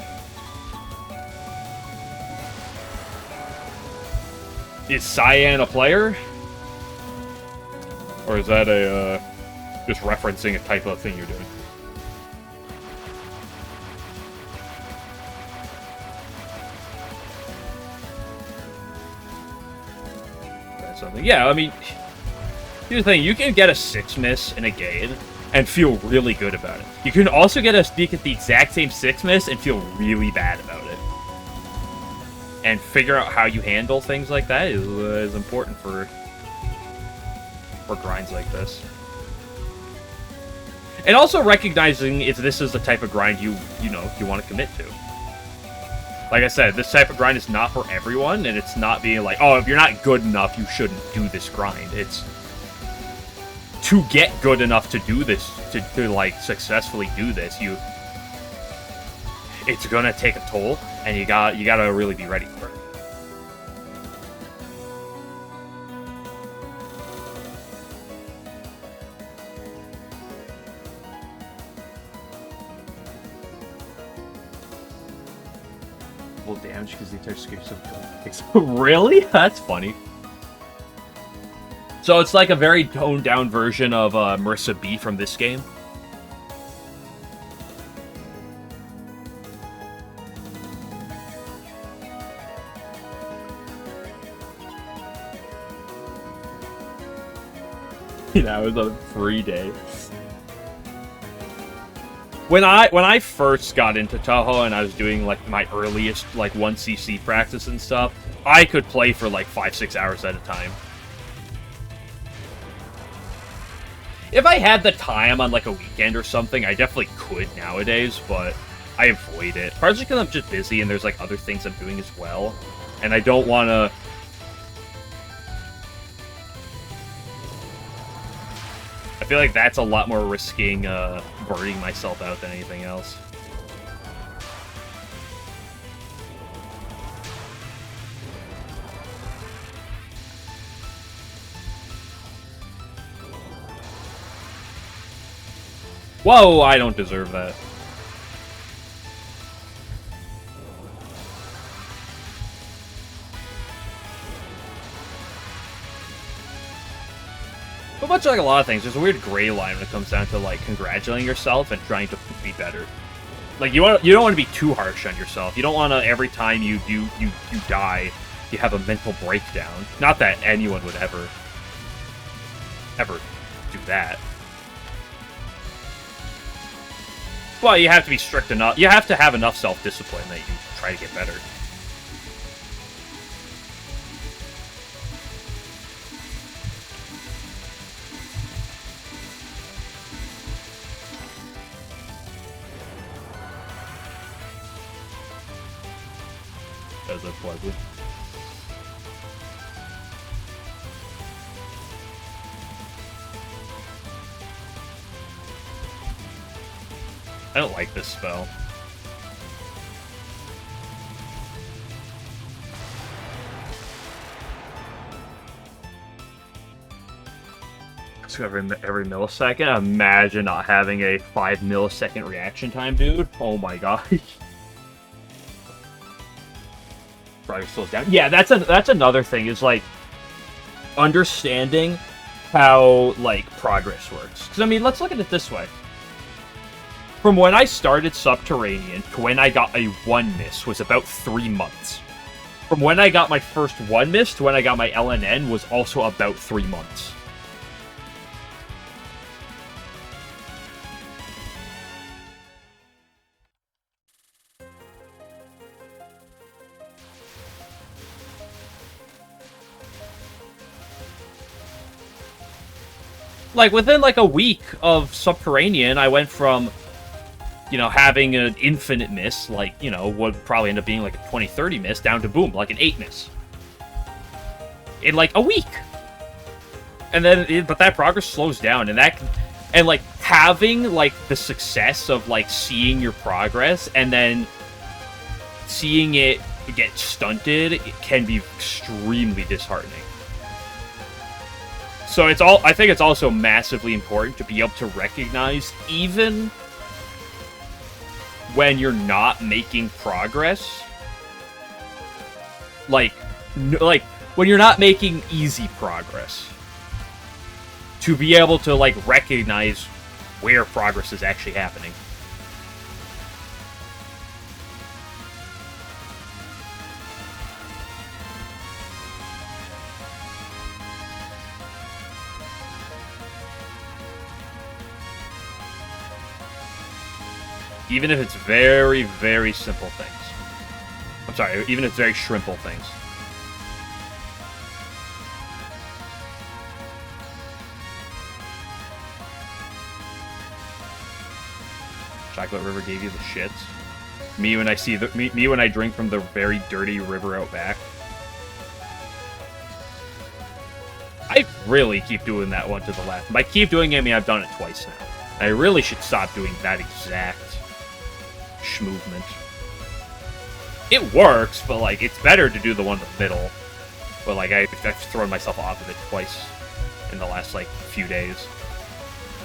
Is Cyan a player? Or is that a, just referencing a type of thing you're doing? That's something. Yeah, I mean, here's the thing. You can get a 6-miss in a game and feel really good about it. You can also get a sneak at the exact same 6-miss and feel really bad about it. And figure out how you handle things like that is important for grinds like this. And also recognizing if this is the type of grind you want to commit to. Like I said, this type of grind is not for everyone, and it's not being like, oh, if you're not good enough, you shouldn't do this grind. It's to get good enough to do this, to like successfully do this, it's gonna take a toll, and you gotta really be ready for it. Full damage because the entire scape's so good. Really? That's funny. So it's like a very toned-down version of Marissa B from this game. That was a free day. When I first got into Touhou and I was doing like my earliest like 1cc practice and stuff, I could play for like 5-6 hours at a time. If I had the time on like a weekend or something, I definitely could nowadays, but I avoid it. Partially because I'm just busy and there's like other things I'm doing as well, and I don't want to. I feel like that's a lot more risking burning myself out than anything else. Whoa, I don't deserve that. But much like a lot of things, there's a weird gray line when it comes down to like congratulating yourself and trying to be better. Like you don't want to be too harsh on yourself. You don't want to every time you die, you have a mental breakdown. Not that anyone would ever do that. Well, you have to be strict enough. You have to have enough self-discipline that you try to get better. That was a pleasure. I don't like this spell. So every millisecond? Imagine not having a 5 millisecond reaction time, dude. Oh my gosh. Probably slows down. Yeah, that's another thing, is like understanding how like progress works. Because I mean, let's look at it this way. From when I started Subterranean to when I got a 1 miss was about 3 months. From when I got my first 1 miss to when I got my LNN was also about 3 months. Like, within like a week of Subterranean, I went from, you know, having an infinite miss, like, you know, would probably end up being like a 20-30 miss, down to boom, like an 8 miss. In like a week. And then, but that progress slows down, and like, having, like, the success of, like, seeing your progress, and then seeing it get stunted, it can be extremely disheartening. So I think it's also massively important to be able to recognize, even when you're not making progress, like when you're not making easy progress, to be able to like recognize where progress is actually happening. Even if it's very, very simple things. I'm sorry, even if it's very shrimple things. Chocolate River gave you the shits. Me when I see me when I drink from the very dirty river out back. I really keep doing that one to the left. By keep doing it, I mean I've done it twice now. I really should stop doing that exact movement. It works, but like it's better to do the one in the middle. But like I've thrown myself off of it twice in the last like few days,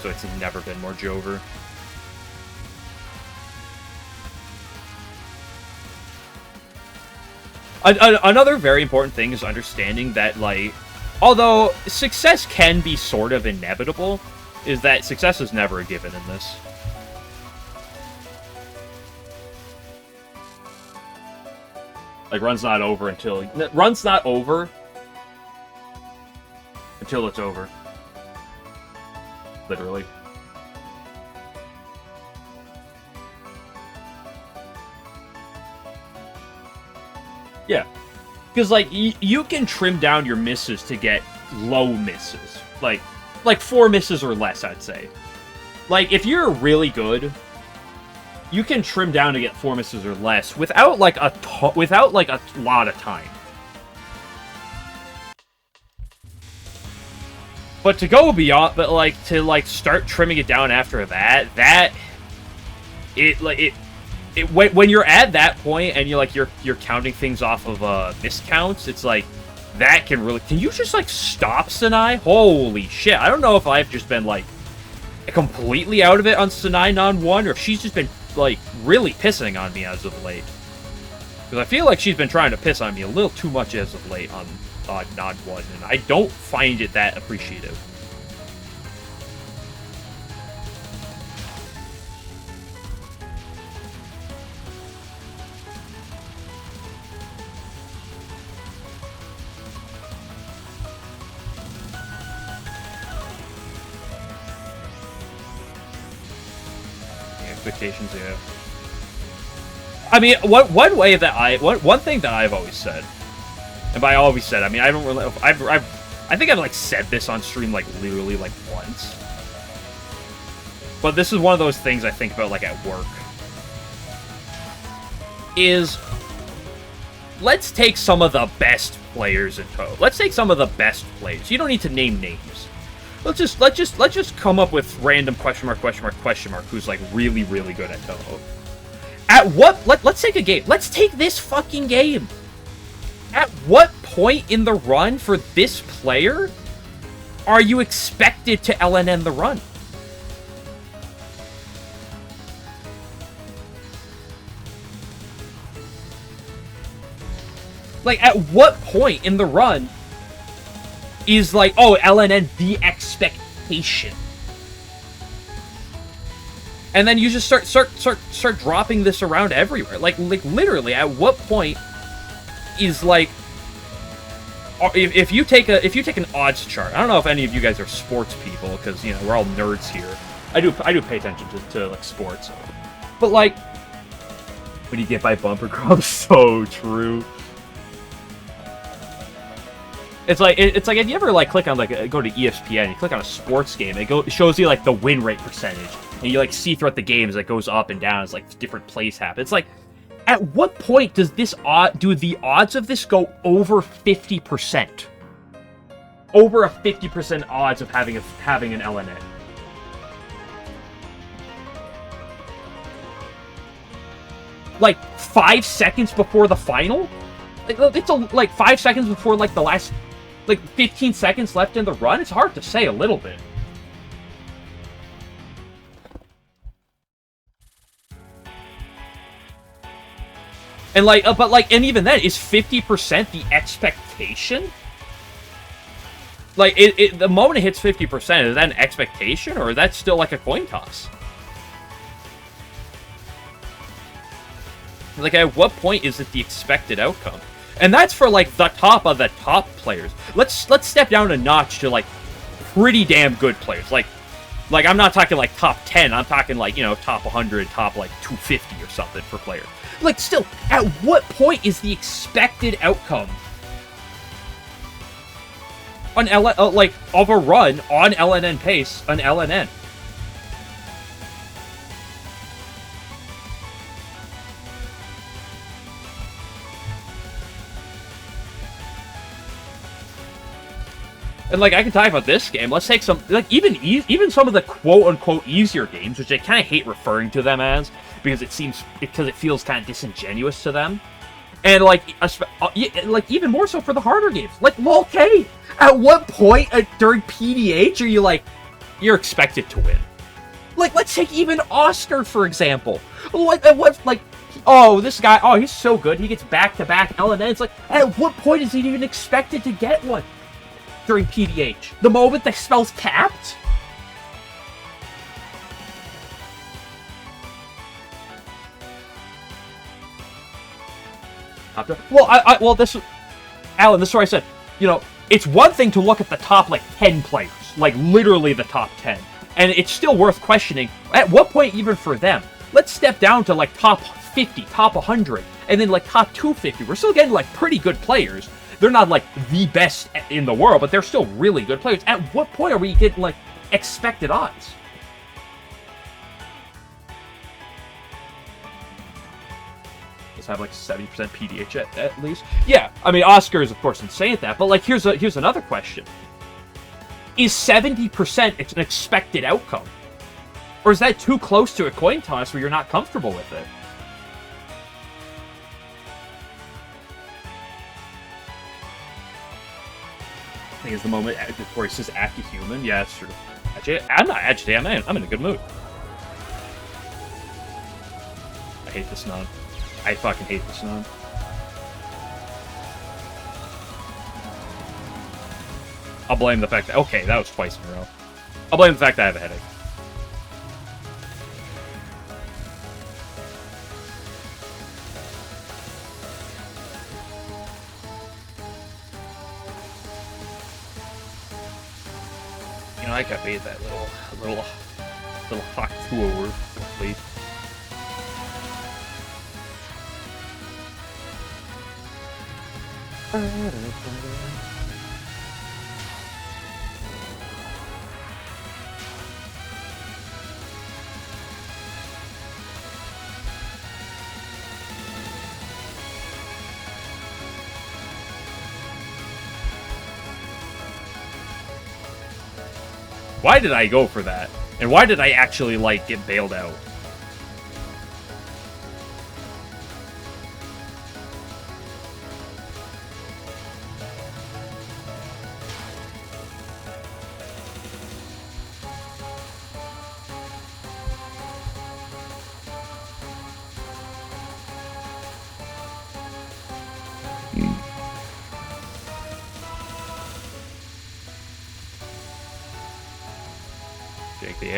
so it's never been more Jover. Another very important thing is understanding that like Although, success can be sort of inevitable, is that success is never a given in this. Like, run's not over until it's over. Literally. Yeah. Because, like, you can trim down your misses to get low misses. Like 4 misses or less, I'd say. Like, if you're really good, you can trim down to get 4 misses or less without, like, a lot of time. But to go beyond, to start trimming it down after that, when you're at that point and you're counting things off of miscounts, it's like that can you just like stop Sanai? Holy shit! I don't know if I've just been like completely out of it on Sanai non-1, or if she's just been like really pissing on me as of late. Because I feel like she's been trying to piss on me a little too much as of late on non-1, and I don't find it that appreciative. Expectations, yeah. I mean, one thing that I've always said, and by always said, I mean I don't really, I think I've like said this on stream like literally like once, but this is one of those things I think about like at work. Is let's take some of the best players in Touhou. Let's take some of the best players. You don't need to name names. Let's just come up with random question mark who's like really good at Touhou. At what let's take a game. Let's take this fucking game. At what point in the run for this player are you expected to LNN the run? Like, at what point in the run is like, oh, LNN the expectation? And then you just start dropping this around everywhere. Like literally, at what point is like, if you take an odds chart? I don't know if any of you guys are sports people, because you know we're all nerds here. I do pay attention to like sports, but like when you get by bumper crop, so true. It's like if you ever like click on like go to ESPN, you click on a sports game, it shows you like the win rate percentage, and you like see throughout the games it goes up and down as like different plays happen. It's like, at what point does do the odds of this go over 50%? Over a 50% odds of having an LNN. Like 5 seconds before the final? It's like 5 seconds before like the last, like 15 seconds left in the run? It's hard to say a little bit. And like, and even then, is 50% the expectation? Like, the moment it hits 50%, is that an expectation, or is that still like a coin toss? Like, at what point is it the expected outcome? And that's for like the top of the top players. Let's step down a notch to like pretty damn good players. Like I'm not talking like top 10. I'm talking like, you know, top 100, top like 250 or something for players. Like, still, at what point is the expected outcome on of a run on LNN pace, an LNN? And like, I can talk about this game. Let's take some, like, even some of the quote-unquote easier games, which I kind of hate referring to them as, because it feels kind of disingenuous to them. And like even more so for the harder games, like LOL-K. At what point during PDH are you like, you're expected to win? Like, let's take even Oscar for example. Oh, this guy, oh, he's so good, he gets back-to-back LNN. It's like, at what point is he even expected to get one? during PDH. The moment the spell's capped? Well, Alan, this is what I said. You know, it's one thing to look at the top, like, 10 players. Like, literally the top 10. And it's still worth questioning, at what point even for them? Let's step down to, like, top 50, top 100, and then, like, top 250. We're still getting, like, pretty good players. They're not, like, the best in the world, but they're still really good players. At what point are we getting, like, expected odds? Have like 70% PDH at least. Yeah, I mean, Oscar is of course insane at that, but like here's another question. Is 70% an expected outcome? Or is that too close to a coin toss where you're not comfortable with it? I think it's the moment where he says act a human. Yeah, it's true. Actually, I'm not agitated, I'm in a good mood. I hate this nod. I fucking hate this node. I'll blame the fact that... Okay, that was twice in a row. I'll blame the fact that I have a headache. You know, I could beat that little hot Touhou complete. Why did I go for that? And why did I actually, like, get bailed out?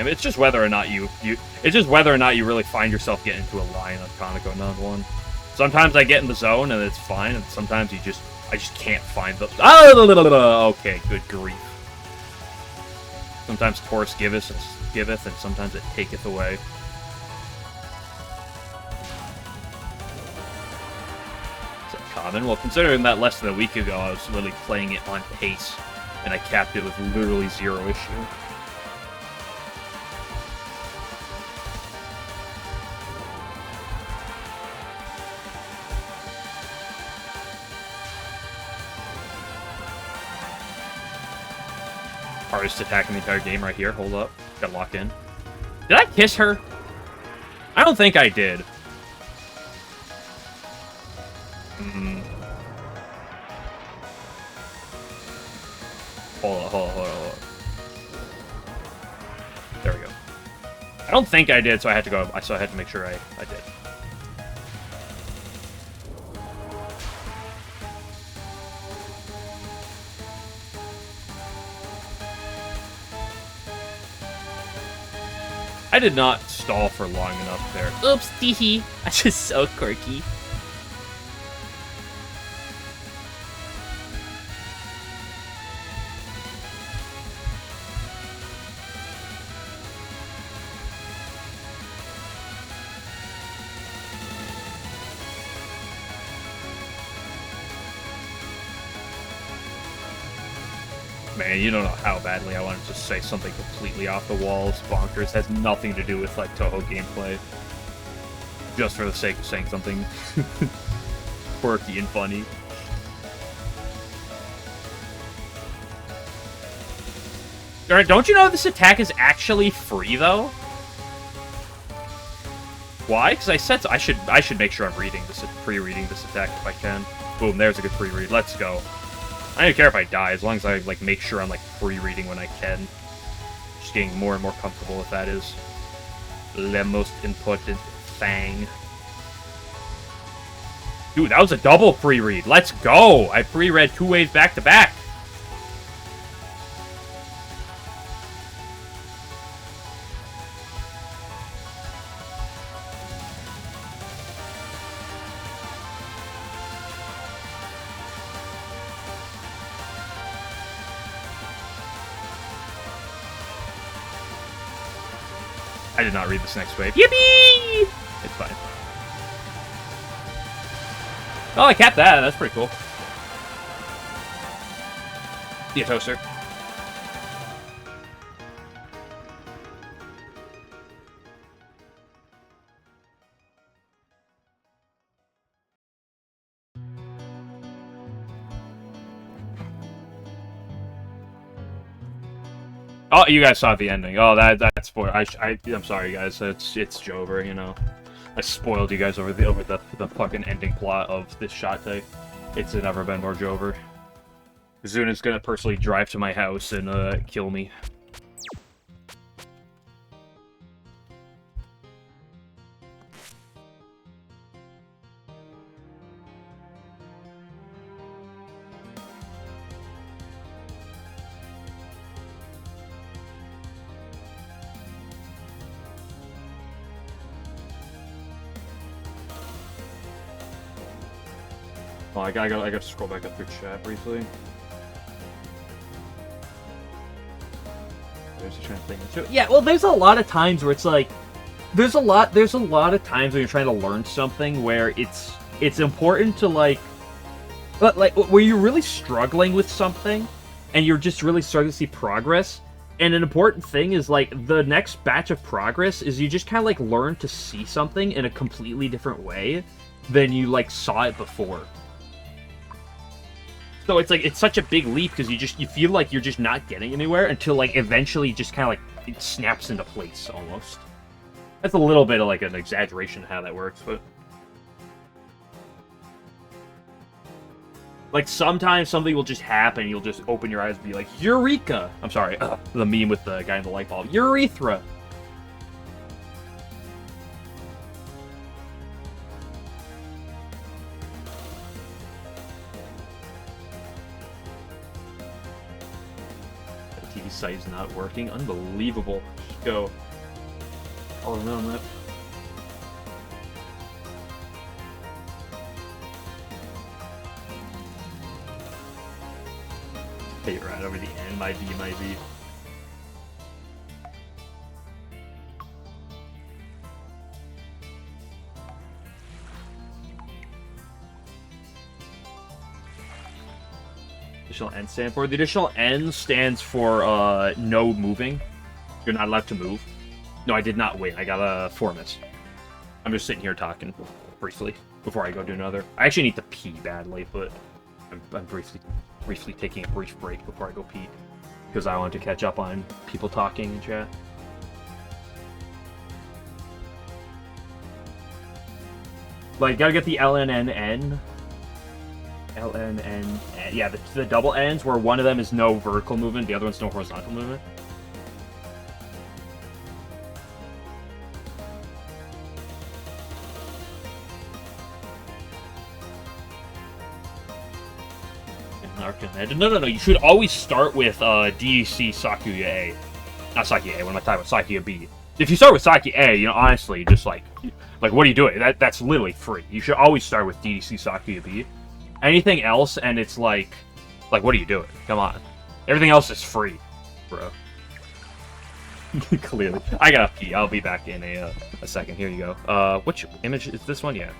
It's just whether or not it's just whether or not you really find yourself getting into a line on Konako non-1. Sometimes I get in the zone and it's fine, and sometimes I just can't find the... Okay, good grief. Sometimes Taurus giveth, and sometimes it taketh away. Is that common? Well, considering that less than a week ago I was literally playing it on pace, and I capped it with literally 0 issue. Hardest attack in the entire game right here. Hold up. Got locked in. Did I kiss her? I don't think I did. Hold on. There we go. I don't think I did, so I had to go. So I had to make sure I did. I did not stall for long enough there. Oops, teehee. That's just so quirky. Man, you don't know how badly I wanted to say something completely off the walls, bonkers, has nothing to do with, like, Touhou gameplay. Just for the sake of saying something quirky and funny. Alright, don't you know this attack is actually free, though? Why? Because I said so. I should make sure I'm reading this, pre-reading this attack if I can. Boom, there's a good pre-read. Let's go. I don't care if I die, as long as I, like, make sure I'm, like, pre-reading when I can. Just getting more and more comfortable with that is the most important thing. Dude, that was a double pre-read. Let's go! I pre-read 2 waves back-to-back. I did not read this next wave. Yippee! It's fine. Oh, I capped that. That's pretty cool. Yeah, toaster. Oh, you guys saw the ending. Oh, that's spoiled. I'm sorry, guys. It's Jover. You know, I spoiled you guys over the fucking ending plot of this shot type. It's never been more Jover. Zuna's gonna personally drive to my house and kill me. Oh, I gotta scroll back up through chat briefly. Yeah, well, there's a lot of times where it's like, there's a lot of times when you're trying to learn something where it's important to like where you're really struggling with something, and you're just really starting to see progress. And an important thing is like the next batch of progress is you just kind of like learn to see something in a completely different way than you like saw it before. So it's like, it's such a big leap because you feel like you're just not getting anywhere until like eventually just kind of like it snaps into place almost. That's a little bit of like an exaggeration of how that works, but like sometimes something will just happen, you'll just open your eyes and be like, Eureka! I'm sorry, the meme with the guy in the light bulb. Urethra! TV site is not working. Unbelievable. Just go. Oh no, man. Hey, right over the end. Might be. Additional N stand for? The additional N stands for no moving. You're not allowed to move. No, I did not win. I got a 4 miss. I'm just sitting here talking briefly before I go do another. I actually need to pee badly, but I'm briefly taking a brief break before I go pee because I want to catch up on people talking in chat. Like, gotta get the LNN. LNN. Yeah, the double N's where one of them is no vertical movement, the other one's no horizontal movement. No. You should always start with DEC Sakuya A. Not Sakuya A, what am I talking about? Sakuya B. If you start with Sakuya A, you know, honestly, just like what are you doing? That's literally free. You should always start with DDC Sakuya B. Anything else, and it's like, what are you doing? Come on. Everything else is free, bro. Clearly. I gotta pee. I'll be back in a second. Here you go. Which image is this one? Yeah.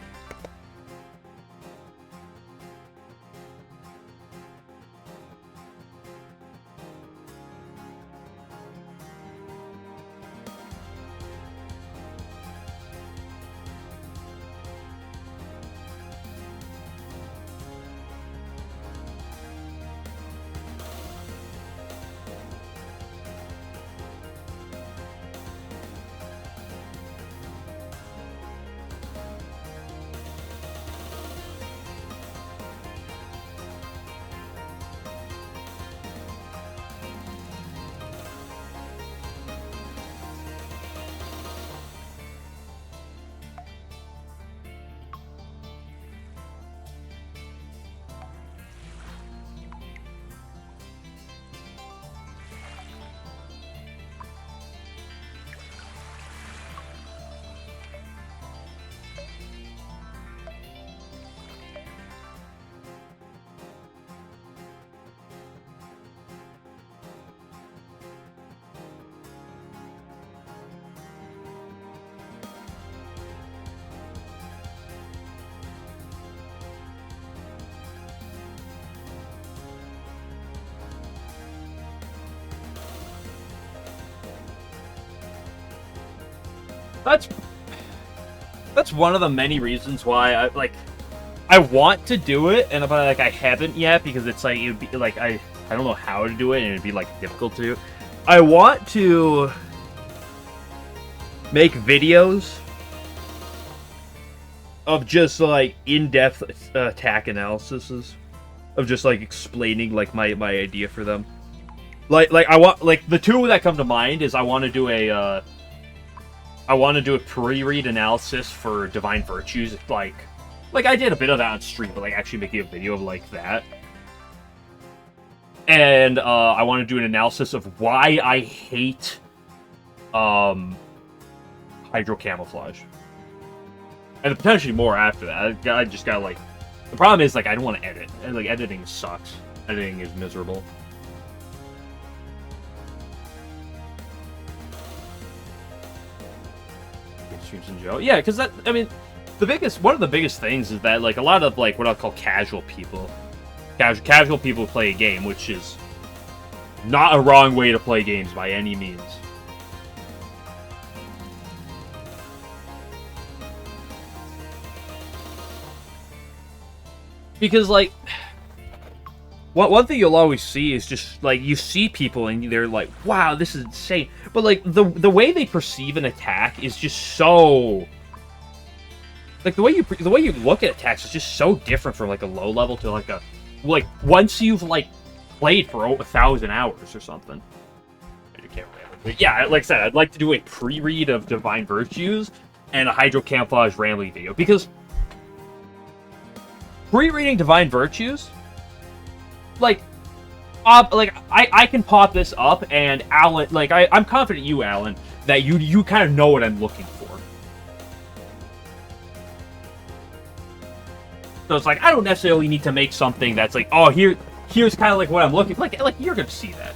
that's one of the many reasons why I want to do it, but like I haven't yet because it's like it would be like I don't know how to do it and it'd be like difficult to do. I want to make videos of just like in-depth attack analyses of just like explaining like my idea for them. Like I want like the two that come to mind is I want to do a pre-read analysis for Divine Virtues, like I did a bit of that on stream, but like actually making a video of like that. And I want to do an analysis of why I hate Hydro Camouflage. And potentially more after that. I just got like the problem is like I don't want to edit. And like editing sucks. Editing is miserable. Streams and Joe. Yeah, because that I mean one of the biggest things is that like a lot of like what I'll call casual people play a game, which is not a wrong way to play games by any means. Because like one thing you'll always see is just like you see people and they're like, wow, this is insane. But like the way they perceive an attack is just so like the way you look at attacks is just so different from like a low level to like a once you've like played for 1,000 hours or something. I can't remember. But yeah, like I said, I'd like to do a pre-read of Divine Virtues and a Hydro Camouflage rambling video because pre-reading Divine Virtues, I can pop this up and Alan, like I'm confident you, Alan, that you kind of know what I'm looking for. So it's like I don't necessarily need to make something that's like, oh, here's kind of like what I'm looking like you're gonna see that.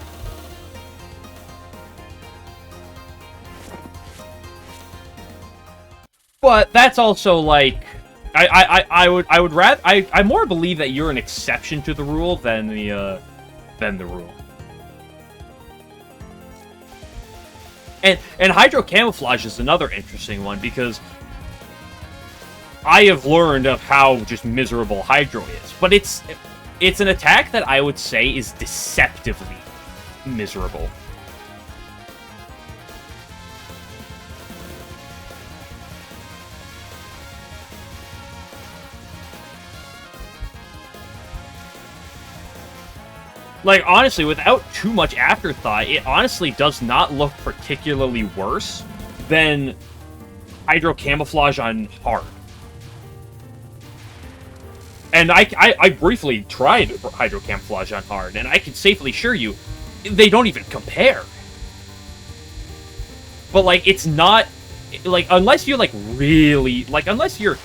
But that's also like I would rather I more believe that you're an exception to the rule than the rule. And Hydro Camouflage is another interesting one because I have learned of how just miserable Hydro is, but it's an attack that I would say is deceptively miserable. Like, honestly, without too much afterthought, it honestly does not look particularly worse than Hydro Camouflage on hard. And I briefly tried Hydro Camouflage on hard, and I can safely assure you, they don't even compare. But, like, it's not... Like, unless you're, like, really... Like, unless you're...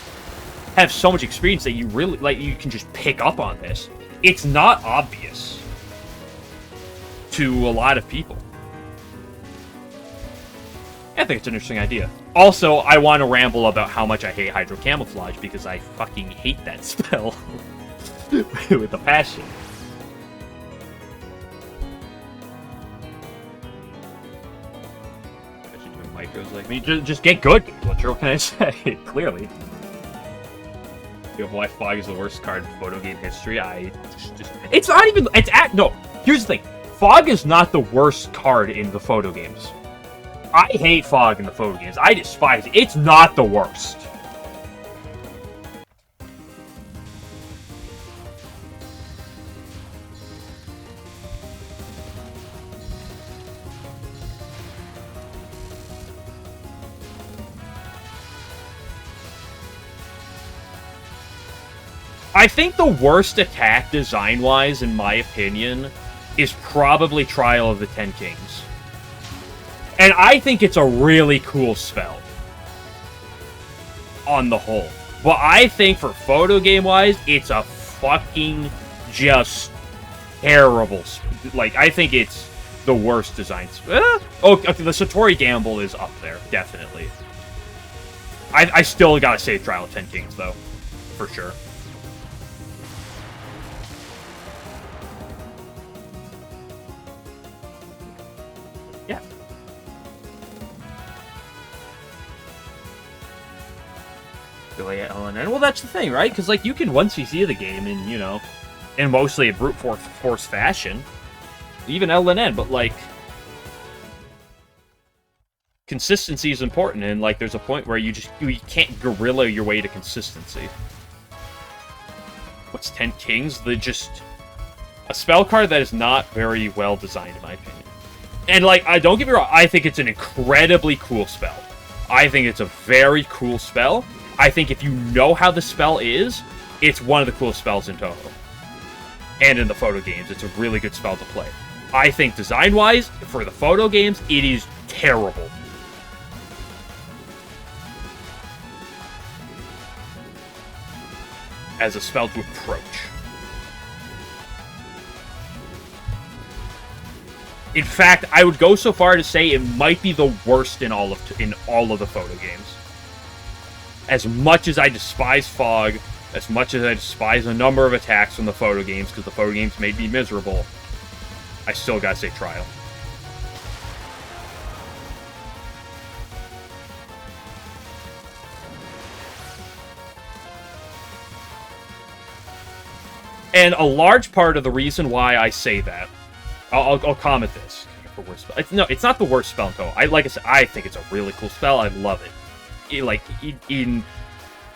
have so much experience that you really... Like, you can just pick up on this. It's not obvious to a lot of people. I think it's an interesting idea. Also, I want to ramble about how much I hate Hydro Camouflage, because I fucking hate that spell. With a passion. I should do micros like me. Just get good, Butcher. What can I say? Clearly. You know why Fog is the worst card in photo game history? It's not even... No, here's the thing. Fog is not the worst card in the photo games. I hate Fog in the photo games. I despise it. It's not the worst. I think the worst attack design-wise, in my opinion, is probably Trial of the Ten Kings. And I think it's a really cool spell. On the whole. But I think for photo game-wise, it's a fucking just terrible... Like, I think it's the worst design... okay, the Satori Gamble is up there, definitely. I still gotta say Trial of Ten Kings, though. For sure. Really, LNN? Well, that's the thing, right? Because, like, you can, once you see the game in, you know, in mostly a brute force fashion, even LNN, but, like, consistency is important, and, like, there's a point where you can't guerrilla your way to consistency. What's 10 Kings? A spell card that is not very well designed, in my opinion. And, like, don't get me wrong, I think it's an incredibly cool spell. I think it's a very cool spell. I think if you know how the spell is, it's one of the coolest spells in Touhou. And in the photo games, it's a really good spell to play. I think design-wise, for the photo games, it is terrible. As a spell to approach. In fact, I would go so far to say it might be the worst in all of the photo games. As much as I despise Fog, as much as I despise a number of attacks from the photo games, because the photo games made me miserable, I still gotta say Trial. And a large part of the reason why I say that, I'll comment this. The worst spell. It's not the worst spell in Touhou. Like I said, I think it's a really cool spell. I love it. In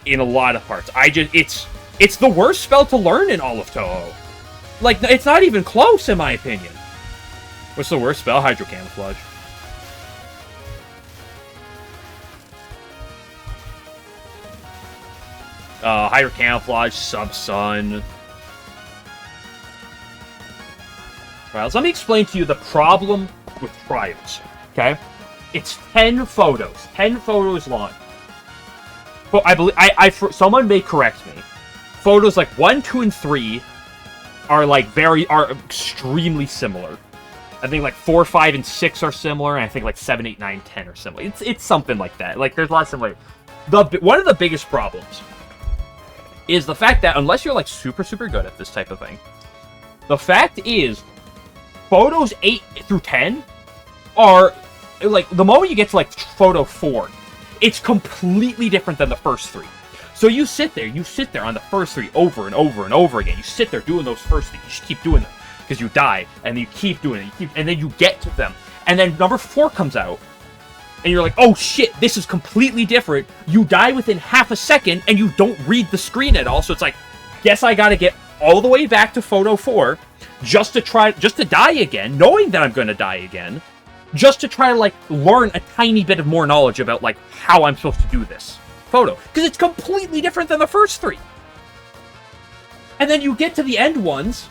a lot of parts. It's the worst spell to learn in all of Touhou. Like, it's not even close, in my opinion. What's the worst spell? Hydro Camouflage. Hydro Camouflage, Sub-Sun. Trials. Let me explain to you the problem with Trials, okay? It's 10 photos. 10 photos long. But I believe... someone may correct me. Photos like 1, 2, and 3 are extremely similar. I think like 4, 5, and 6 are similar, and I think like 7, 8, 9, 10 are similar. It's something like that. Like, there's lots of similarity. One of the biggest problems is the fact that unless you're like super, super good at this type of thing, the fact is photos 8 through 10 are, like, the moment you get to, like, photo 4, it's completely different than the first 3. So you sit there on the first 3 over and over and over again. You sit there doing those first 3. You just keep doing them because you die, and then you keep doing it. And then you get to them. And then number 4 comes out, and you're like, oh shit, this is completely different. You die within half a second, and you don't read the screen at all. So it's like, guess I gotta get all the way back to photo 4, just to die again, knowing that I'm going to die again, just to try to, like, learn a tiny bit of more knowledge about, like, how I'm supposed to do this photo. Because it's completely different than the first 3. And then you get to the end ones,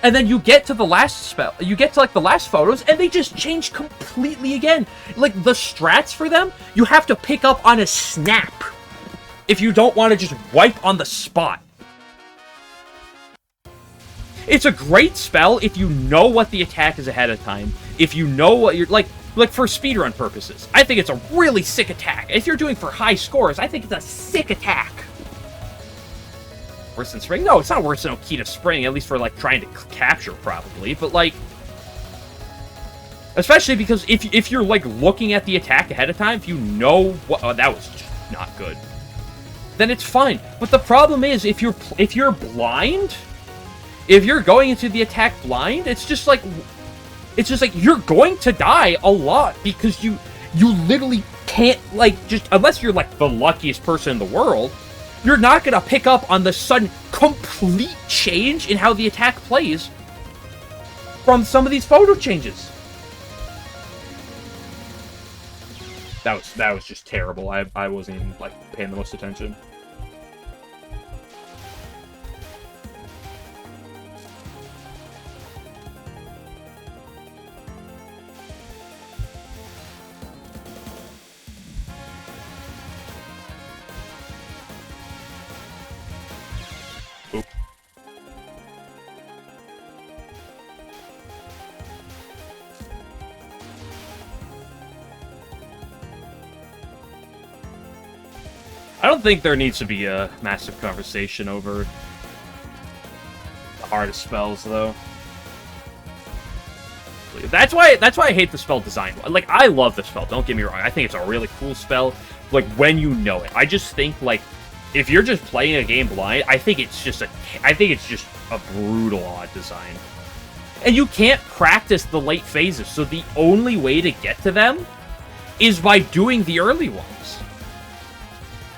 and then you get to the last spell, you get to, like, the last photos, and they just change completely again. Like, the strats for them, you have to pick up on a snap if you don't want to just wipe on the spot. It's a great spell if you know what the attack is ahead of time. If you know what you're... Like for speedrun purposes, I think it's a really sick attack. If you're doing for high scores, I think it's a sick attack. Worse than Spring? No, it's not worse than Okita Spring, at least for, like, trying to capture, probably. But, like... Especially because if you're, like, looking at the attack ahead of time, if you know what... Oh, that was just not good. Then it's fine. But the problem is, if you're blind... If you're going into the attack blind, it's just like you're going to die a lot because you literally can't, like, just unless you're like the luckiest person in the world, you're not gonna pick up on the sudden complete change in how the attack plays from some of these photo changes. That was just terrible. I wasn't even, like, paying the most attention. I don't think there needs to be a massive conversation over the hardest spells, though. That's why I hate the spell design. Like, I love the spell, don't get me wrong. I think it's a really cool spell, like, when you know it. I just think, like, if you're just playing a game blind, I think it's just a brutal odd design. And you can't practice the late phases, so the only way to get to them is by doing the early ones.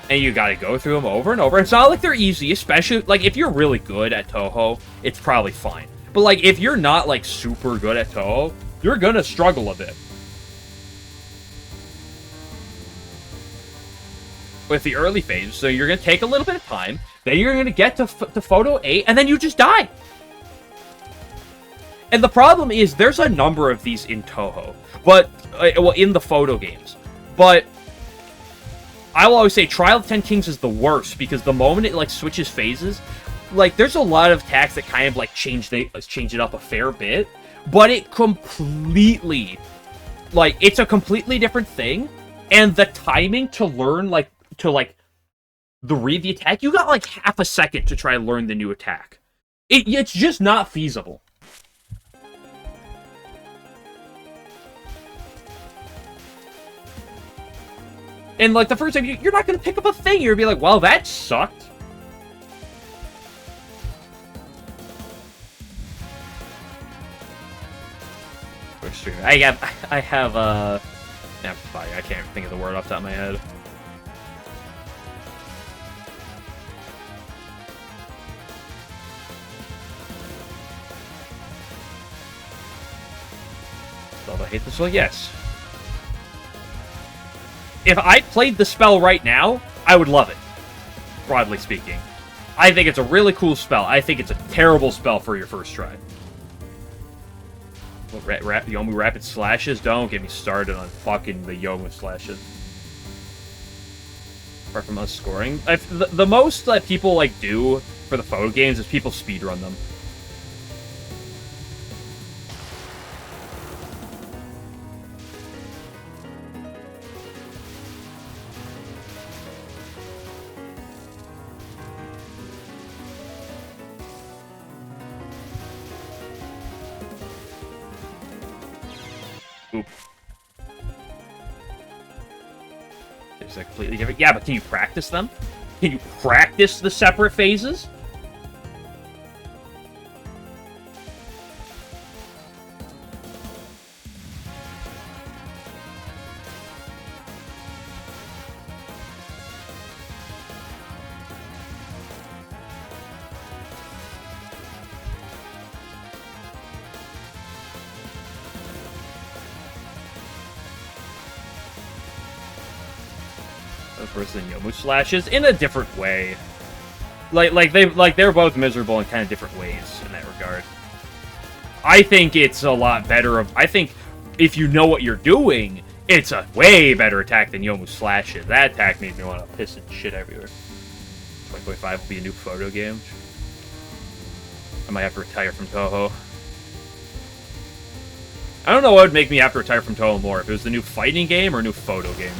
And you gotta go through them over and over. It's not like they're easy, especially, like, if you're really good at Touhou, it's probably fine. But, like, if you're not, like, super good at Touhou, you're gonna struggle a bit with the early phase. So you're gonna take a little bit of time, then you're gonna get to Photo 8, and then you just die. And the problem is, there's a number of these in Touhou, but, well, in the photo games. But I will always say Trial of 10 Kings is the worst, because the moment it, like, switches phases, like, there's a lot of attacks that kind of, like, change it up a fair bit, but it completely, like, it's a completely different thing, and the timing to learn, like, read the attack, you got, like, half a second to try and learn the new attack. It's just not feasible. And, like, the first time, you're not going to pick up a thing. You're going to be like, well, that sucked. I have, I can't think of the word off the top of my head. Although I hate this one, yes. If I played the spell right now, I would love it, broadly speaking. I think it's a really cool spell. I think it's a terrible spell for your first try. Yomu Rapid Slashes? Don't get me started on fucking the Yomu Slashes. Apart from us scoring. The most that people, like, do for the photo games is people speedrun them. Oop. Is that completely different? Yeah, but can you practice them? Can you practice the separate phases? Versus Yomu Slashes in a different way. They're both miserable in kind of different ways in that regard. I think it's a lot better I think if you know what you're doing, it's a way better attack than Yomu Slashes. That attack made me want to piss and shit everywhere. 2025 will be a new photo game. I might have to retire from Touhou. I don't know what would make me have to retire from Touhou more, if it was the new fighting game or a new photo game.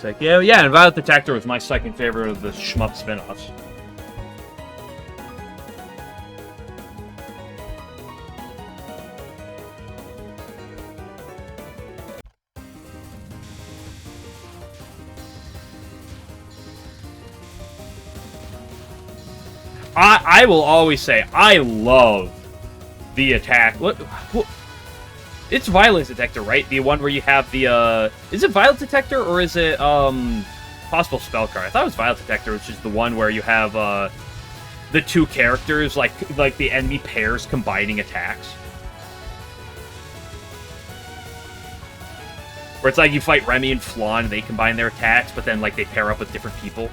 Like, yeah, and Violet Detector was my second favorite of the shmup spin-offs. I will always say, I love the attack. What? It's Violet Detector, right? The one where you have the, is it Violet Detector, or is it, Possible Spell Card? I thought it was Violet Detector, which is the one where you have, the two characters, like the enemy pairs combining attacks. Where it's like you fight Remy and Flan, and they combine their attacks, but then, like, they pair up with different people.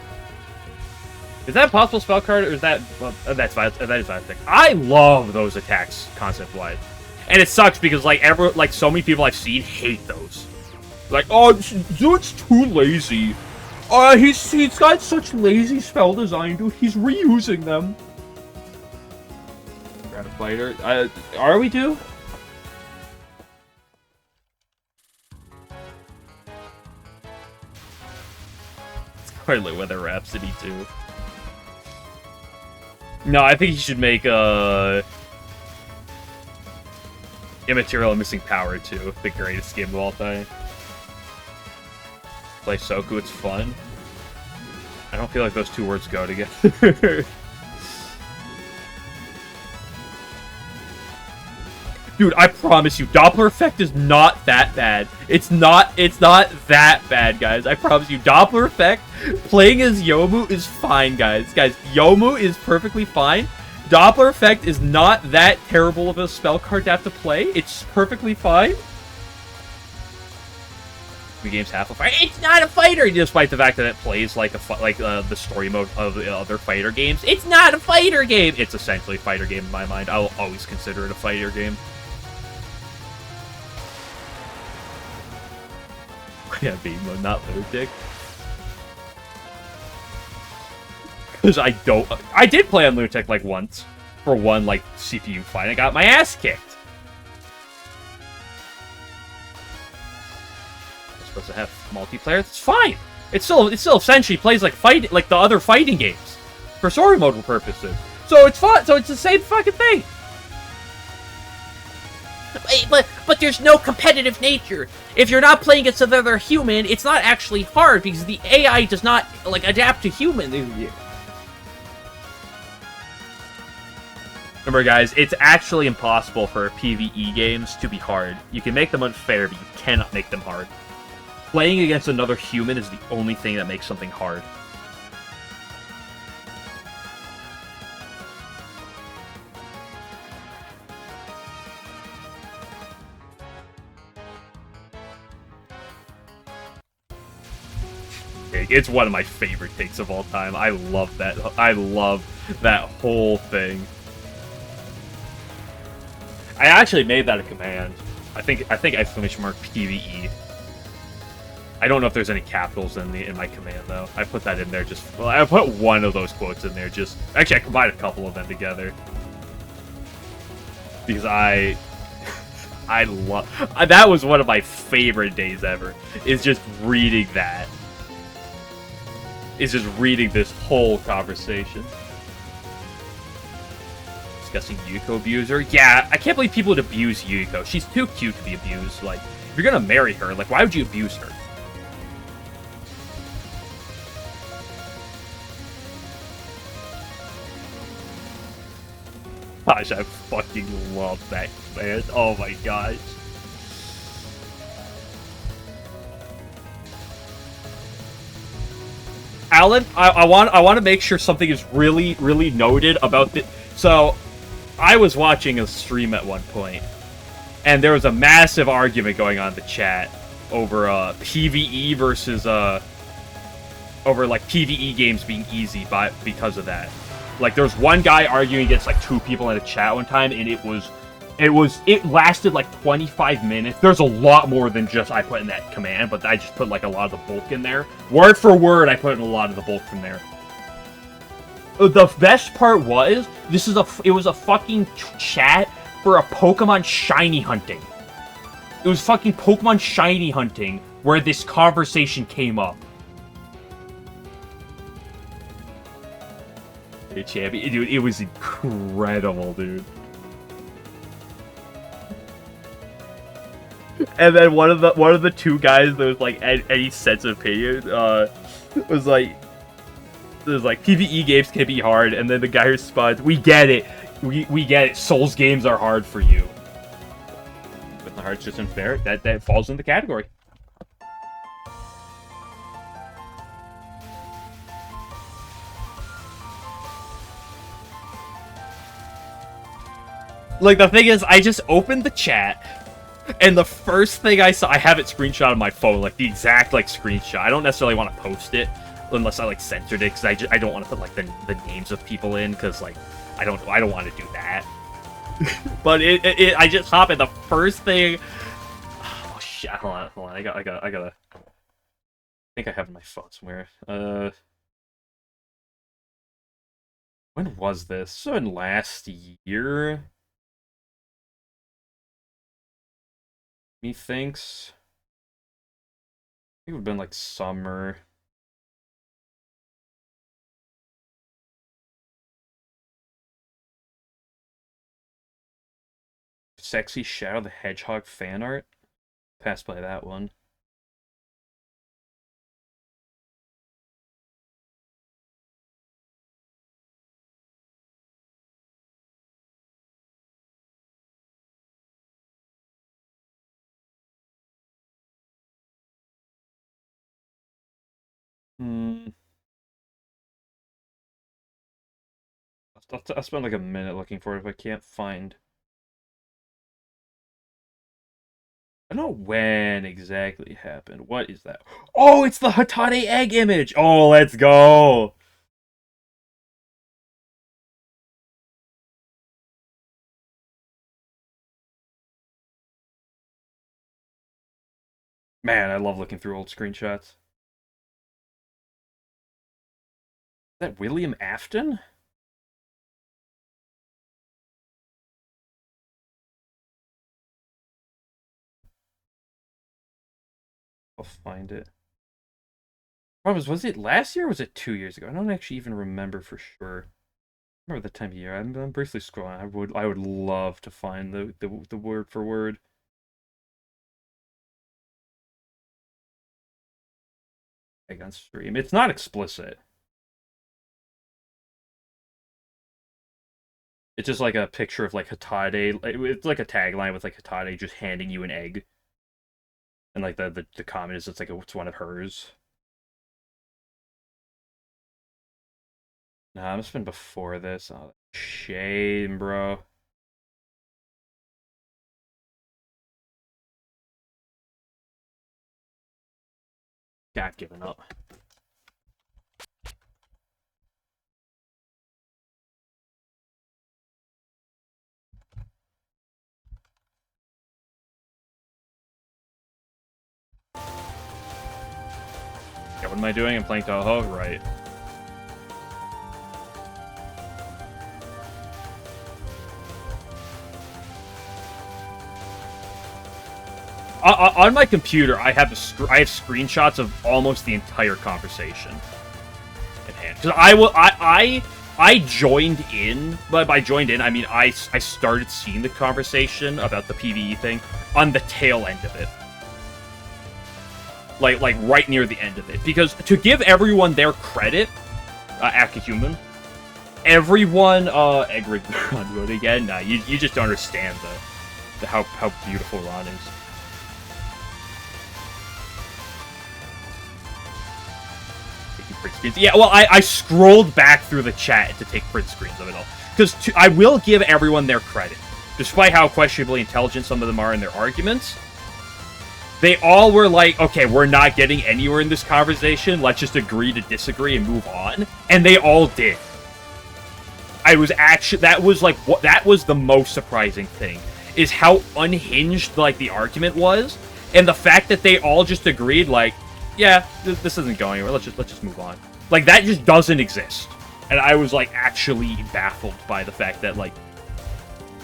Is that a Possible Spell Card, or is that, well, that is Violet Detector. I love those attacks, concept-wise. And it sucks because, like, so many people I've seen hate those. Like, oh, Zoot's too lazy. He's got such lazy spell design, dude. He's reusing them. Got a fighter. Are we due? It's Scarlet Weather Rhapsody too. No, I think he should make Immaterial and Missing Power too. The greatest game of all time. Play Soku, it's fun. I don't feel like those two words go together. Dude, I promise you, Doppler effect is not that bad. It's not that bad, guys. I promise you, Doppler effect, playing as Yomu is fine, guys. Guys, Yomu is perfectly fine. Doppler effect is not that terrible of a spell card to have to play. It's perfectly fine. The game's half a fighter. It's not a fighter, despite the fact that it plays like the story mode of the other fighter games. It's not a fighter game. It's essentially a fighter game in my mind. I'll always consider it a fighter game. Yeah, beam mode, not lunatic. Because I did play on lunatic like once for one like CPU fight. I got my ass kicked. Supposed to have multiplayer. It's fine. It still essentially plays like the other fighting games for story mode purposes. So it's fun. So it's the same fucking thing. But there's no competitive nature. If you're not playing against another human, it's not actually hard because the AI does not like adapt to human. Remember, guys, it's actually impossible for PvE games to be hard. You can make them unfair, but you cannot make them hard. Playing against another human is the only thing that makes something hard. It's one of my favorite takes of all time. I love that. I love that whole thing. I actually made that a command. I think I finished mark PvE. I don't know if there's any capitals in my command though. I put that in there just. Well, I put one of those quotes in there just. Actually, I combined a couple of them together because I love. That was one of my favorite days ever. Is just reading that. Is just reading this whole conversation. Discussing Yuko abuser. Yeah, I can't believe people would abuse Yuko. She's too cute to be abused. Like, if you're gonna marry her, like, why would you abuse her? Gosh, I fucking love that, man. Oh my gosh. Alan, I want to make sure something is really noted about this. So, I was watching a stream at one point, and there was a massive argument going on in the chat over PvE versus over like PvE games being easy because of that. Like, there was one guy arguing against like two people in a chat one time, and it lasted like 25 minutes. There's a lot more than just I put in that command, but I just put like a lot of the bulk in there. Word for word, I put in a lot of the bulk from there. The best part was, it was a fucking chat for a Pokemon shiny hunting. It was fucking Pokemon shiny hunting where this conversation came up. Hey, champion, dude, it was incredible, dude. And then one of the two guys that was like any sense of opinion was like PvE games can be hard, and then the guy responds, "We get it, we get it. Souls games are hard for you." But the heart's just unfair. That falls in the category. Like, the thing is, I just opened the chat, and the first thing I saw, I have it screenshot on my phone, like the exact like screenshot. I don't necessarily want to post it unless I like censored it, because I don't want to put like the names of people in, because like I don't want to do that. But I just hop in the first thing. Oh Hold on. I gotta. I think I have it on my phone somewhere. When was this? So in last year? Methinks. It would have been like summer. Sexy Shadow the Hedgehog fan art. Passed by that one. I'll spend like a minute looking for it if I can't find. I don't know when exactly it happened. What is that? Oh, it's the Hatane egg image! Oh, let's go! Man, I love looking through old screenshots. Is that William Afton? I'll find it. Problem is, was it last year or was it 2 years ago? I don't actually even remember for sure. I remember the time of year. I'm briefly scrolling. I would love to find the word for word. Like on stream. It's not explicit. It's just like a picture of like Hatade. It's like a tagline with like Hatade just handing you an egg. And like the comment is it's one of hers. Nah, it must have been before this. Oh, shame, bro. Yeah, I've given up. Yeah, what am I doing? I'm playing Touhou? Right. On my computer, I have screenshots of almost the entire conversation in hand. Because I joined in, but by joined in, I mean I started seeing the conversation about the PvE thing on the tail end of it. Like right near the end of it. Because to give everyone their credit, Akahuman, everyone, Egrig Ron again, nah, you just don't understand how beautiful Ron is. Yeah, well, I scrolled back through the chat to take print screens of it all. Because I will give everyone their credit. Despite how questionably intelligent some of them are in their arguments, they all were like, okay, we're not getting anywhere in this conversation. Let's just agree to disagree and move on. And they all did. That was the most surprising thing. Is how unhinged, like, the argument was. And the fact that they all just agreed, like, yeah, this isn't going anywhere. Let's just move on. Like, that just doesn't exist. And I was, like, actually baffled by the fact that, like,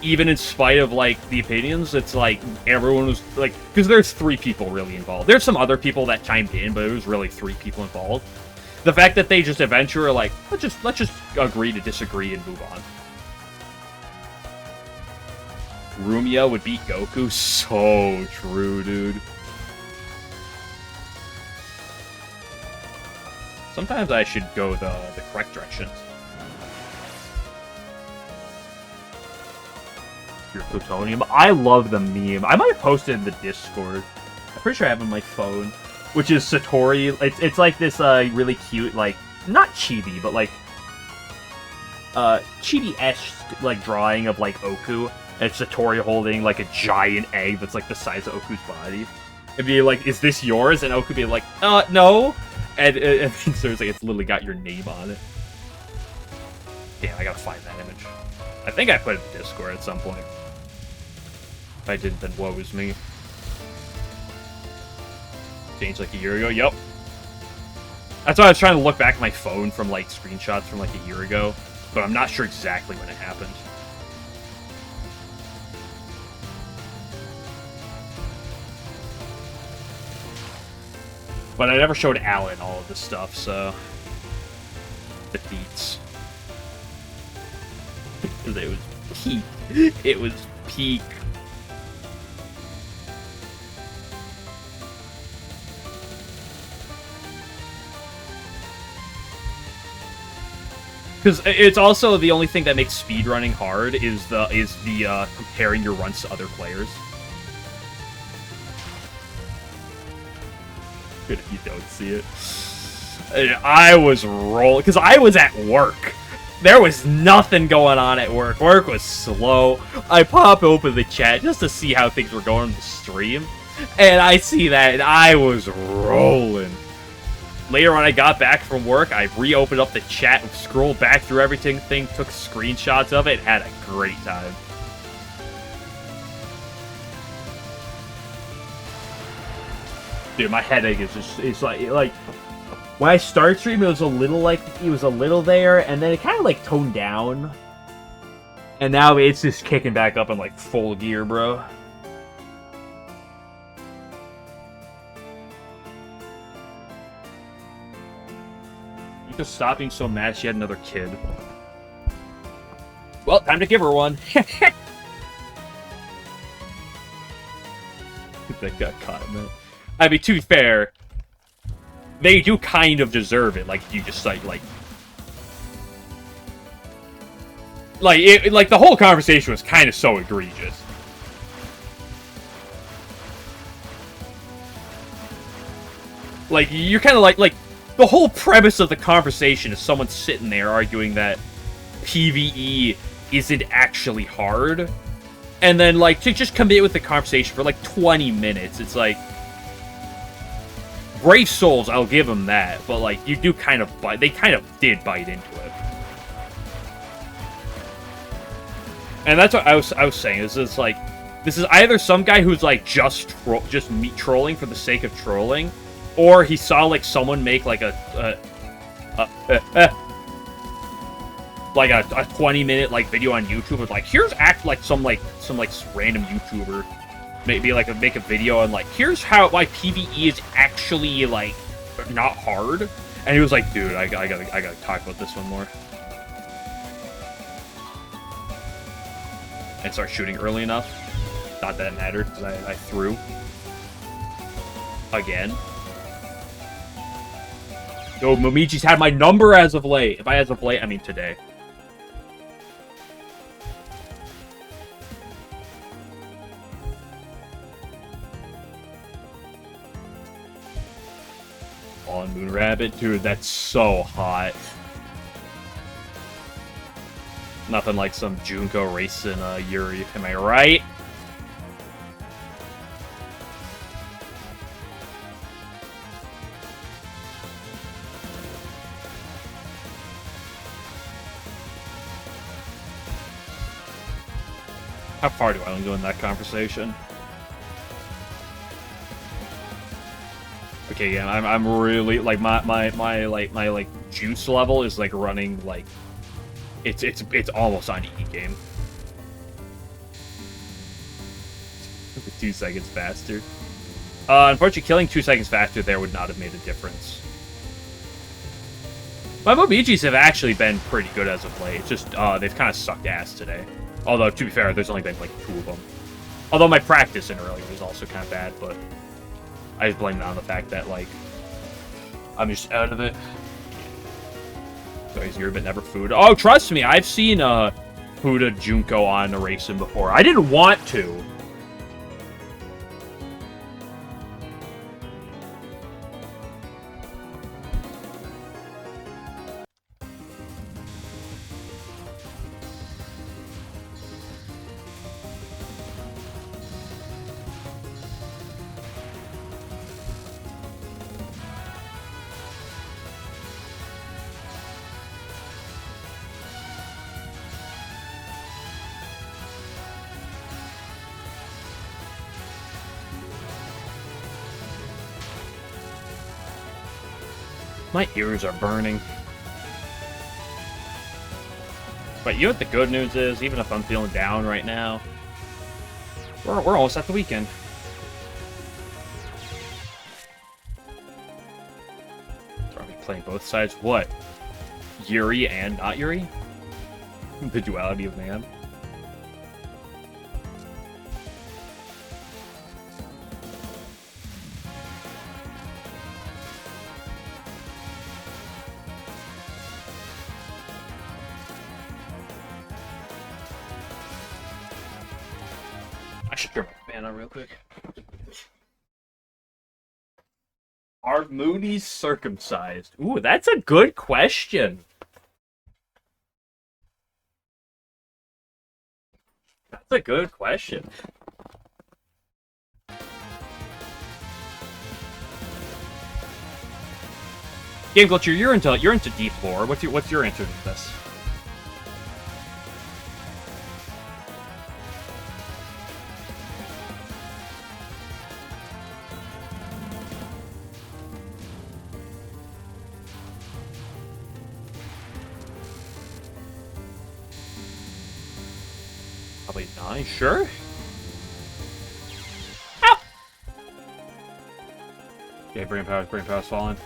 even in spite of, like, the opinions, it's like, everyone was, like, because there's 3 people really involved. There's some other people that chimed in, but it was really 3 people involved. The fact that they just eventually were like, let's just agree to disagree and move on. Rumia would beat Goku? So true, dude. Sometimes I should go the correct direction. Your plutonium. I love the meme. I might have posted in the Discord. I'm pretty sure I have it on my phone. Which is Satori. It's like this really cute, like, not chibi, but like chibi-esque like drawing of like Oku. And it's Satori holding like a giant egg that's like the size of Oku's body. And be like, is this yours? And Oku be like, no. And so it's like, it's literally got your name on it. Damn, I gotta find that image. I think I put it in Discord at some point. If I didn't, then woe is me. Changed like a year ago. Yep. That's why I was trying to look back at my phone from like screenshots from like a year ago, but I'm not sure exactly when it happened. But I never showed Alan all of this stuff, so defeats. Because it was peak. It was peak. Because it's also the only thing that makes speedrunning hard is the comparing your runs to other players. Good if you don't see it. I was rolling because I was at work. There was nothing going on at work. Work was slow. I pop open the chat just to see how things were going on the stream, and I see that, and I was rolling. Later, when I got back from work, I reopened up the chat and scrolled back through everything, took screenshots of it, and had a great time. Dude, my headache is just—it's like when I started streaming, it was a little there, and then it kind of like toned down, and now it's just kicking back up in like full gear, bro. You just stop being so mad she had another kid. Well, time to give her one. That got caught, man. I mean, to be fair, they do kind of deserve it. Like, you just like the whole conversation was kind of so egregious. Like, you're kind of like the whole premise of the conversation is someone sitting there arguing that PvE isn't actually hard, and then like to just commit with the conversation for like 20 minutes. It's like, Brave Souls, I'll give them that, but like you do kind of bite. They kind of did bite into it, and that's what I was saying. Is like, this is either some guy who's like just trolling for the sake of trolling, or he saw like someone make like a 20-minute like video on YouTube with like, here's some random YouTuber maybe like make a video on like, here's why PvE is actually like not hard, and he was like, dude, I gotta talk about this one more, and start shooting early enough. Not that it mattered because I threw again. Yo, Momiji's had my number as of late. If I as of late, I mean today. On Moon Rabbit, dude, that's so hot. Nothing like some Junko racing Yuri, am I right? How far do I want to go in that conversation? Okay, yeah, I'm really like my juice level is like running like it's almost on E game. 2 seconds faster. Unfortunately, killing 2 seconds faster there would not have made a difference. My Mobijis have actually been pretty good as of late. It's just they've kind of sucked ass today. Although, to be fair, there's only been like 2 of them. Although my practice in earlier was also kind of bad, but I just blame it on the fact that, like, I'm just out of it. So easier, but never food. Oh, trust me, I've seen Fuda Junko on a racing before. I didn't want to. My ears are burning. But you know what the good news is? Even if I'm feeling down right now, we're almost at the weekend. So are we playing both sides? What? Yuri and not Yuri? The duality of man. I should turn my fan on real quick. Are Moonies circumcised? Ooh, that's a good question. That's a good question. Game Glitcher, you're into deep lore. What's your answer to this? Probably 9, sure? Ow! Okay, brain power's falling.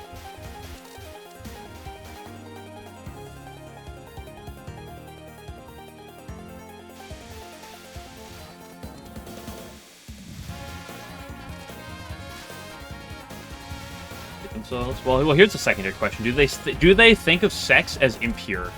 Themselves. Well, here's the secondary question: do they think of sex as impure?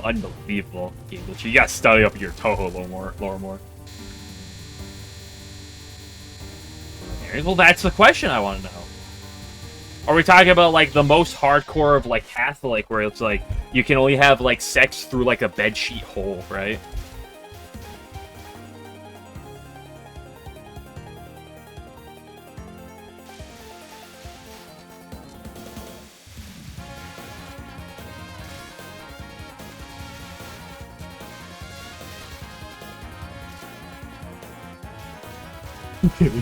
Unbelievable. You gotta study up your Touhou lore more. Well, that's the question I want to know. Are we talking about, like, the most hardcore of, like, Catholic, where it's, like, you can only have, like, sex through, like, a bedsheet hole, right?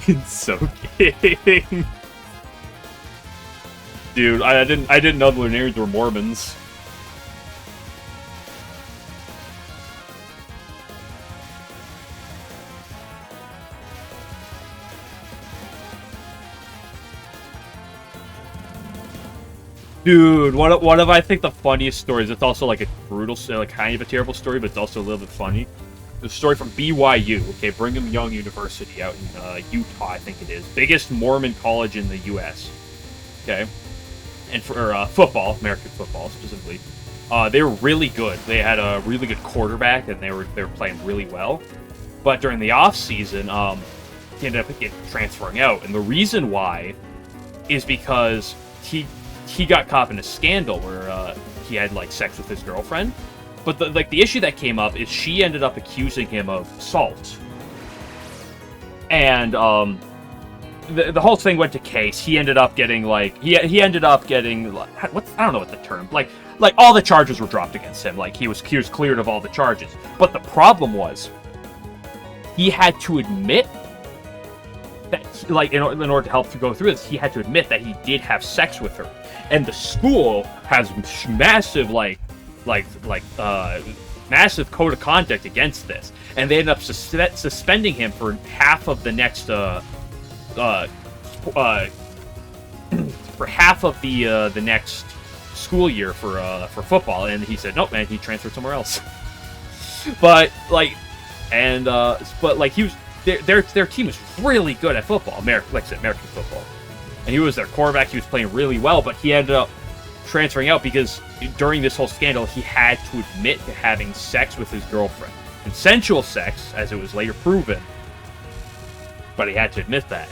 It's so kidding. Dude, I didn't know the Lunarians were Mormons. Dude, one of I think the funniest stories. It's also like a brutal, like kind of a terrible story, but it's also a little bit funny. The story from BYU, okay, Brigham Young University out in Utah, I think it is. Biggest Mormon college in the U.S. Okay, and for football, American football specifically, they were really good. They had a really good quarterback, and they were playing really well. But during the off season, he ended up transferring out, and the reason why is because he got caught in a scandal where he had like sex with his girlfriend. But the issue that came up is she ended up accusing him of assault, and the whole thing went to case. He ended up getting like he ended up getting what, I don't know what the term, like all the charges were dropped against him. Like he was cleared of all the charges. But the problem was he had to admit that in order to help to go through this, he had to admit that he did have sex with her, and the school has massive massive code of conduct against this, and they ended up suspending him for half of the next for half of the next school year for football. And he said, nope, man, he transferred somewhere else. But he was their team was really good at football, American football, and he was their quarterback. He was playing really well, but he ended up transferring out because during this whole scandal, he had to admit to having sex with his girlfriend. Consensual sex, as it was later proven, but he had to admit that.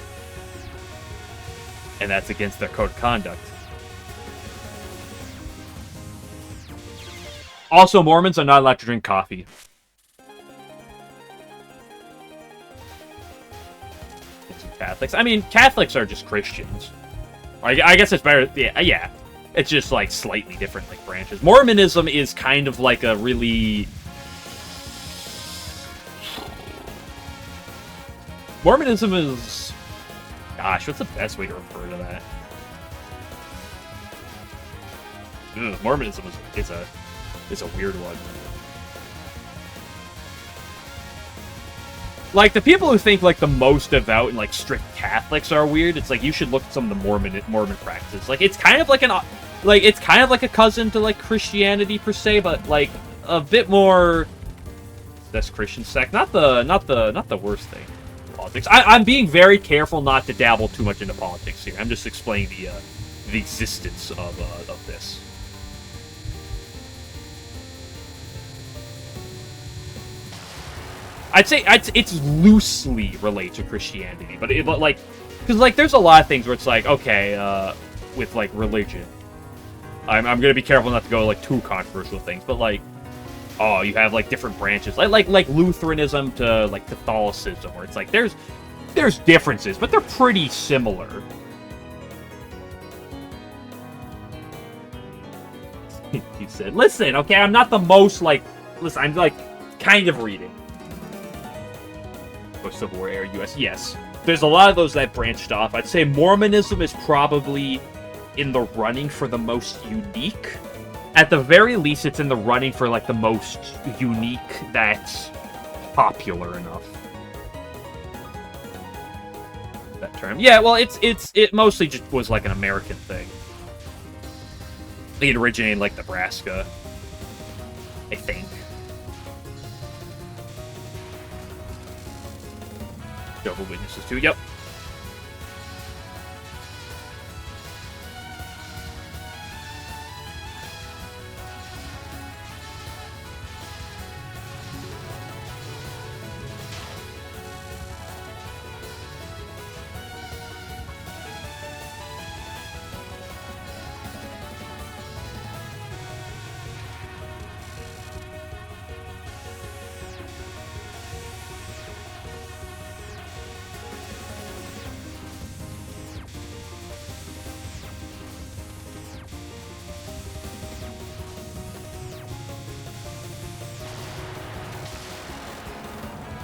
And that's against their code of conduct. Also, Mormons are not allowed to drink coffee. Catholics. I mean, Catholics are just Christians. I guess it's better. Yeah. It's just like slightly different like branches. Mormonism is kind of like a really... Mormonism is... Gosh, what's the best way to refer to that? Mormonism is a weird one. Like, the people who think, like, the most devout and, like, strict Catholics are weird, it's like, you should look at some of the Mormon practices. Like, it's kind of like it's kind of like a cousin to, like, Christianity, per se, but, like, a bit more... That's Christian sect. Not the worst thing. Politics. I'm being very careful not to dabble too much into politics here. I'm just explaining the existence of this. I'd say it's loosely related to Christianity, but like, because like there's a lot of things where it's like, okay, with like religion, I'm gonna be careful not to go like too controversial things, but like, oh, you have like different branches, like Lutheranism to like Catholicism, where it's like there's differences, but they're pretty similar. He said, "Listen, okay, I'm not the most like, listen, I'm like kind of reading." Civil War era US. Yes. There's a lot of those that branched off. I'd say Mormonism is probably in the running for the most unique. At the very least, it's in the running for like the most unique that's popular enough. That term. Yeah, well, it mostly just was like an American thing. It originated in like Nebraska, I think. Jehovah's Witnesses too. Yep.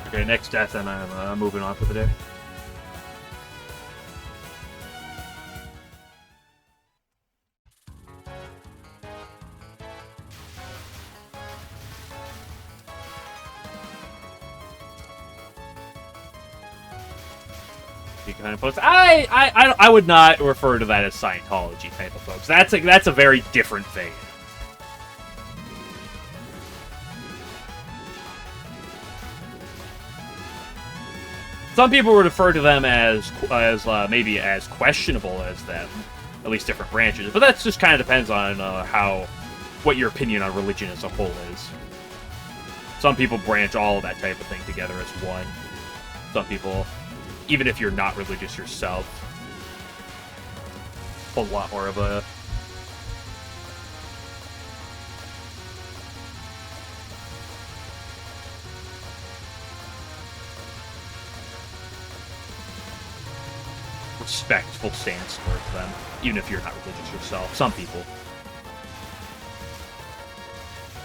Okay, next death, and I'm moving on for the day. Kind of folks. I would not refer to that as Scientology type of folks. That's a very different thing. Some people would refer to them as maybe as questionable as them, at least different branches. But that just kind of depends on what your opinion on religion as a whole is. Some people branch all of that type of thing together as one. Some people, even if you're not religious yourself, a lot more of a respectful stance towards them, even if you're not religious yourself. Some people.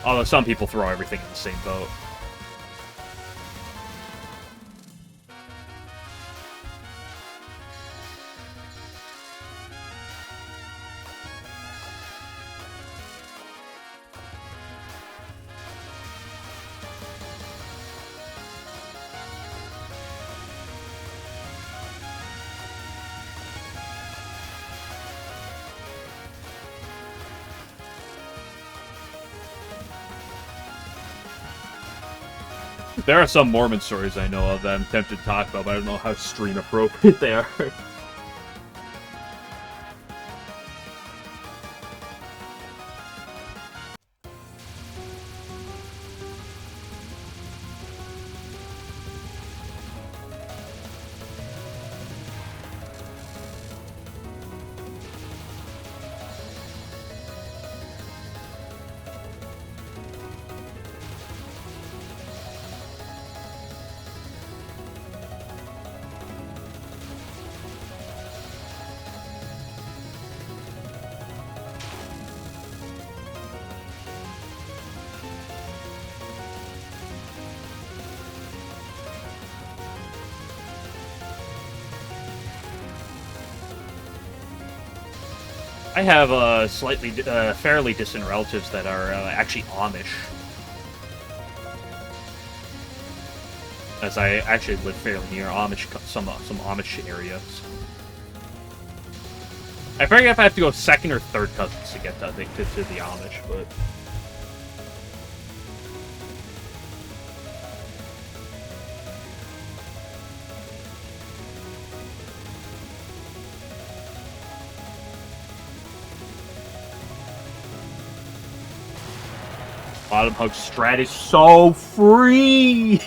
Although some people throw everything in the same boat. There are some Mormon stories I know of that I'm tempted to talk about, but I don't know how stream appropriate they are. I have slightly, fairly distant relatives that are actually Amish. As I actually live fairly near Amish, some Amish areas. I forget if I have to go second or third cousins to get to the Amish, but. Bottom hug strat is so free!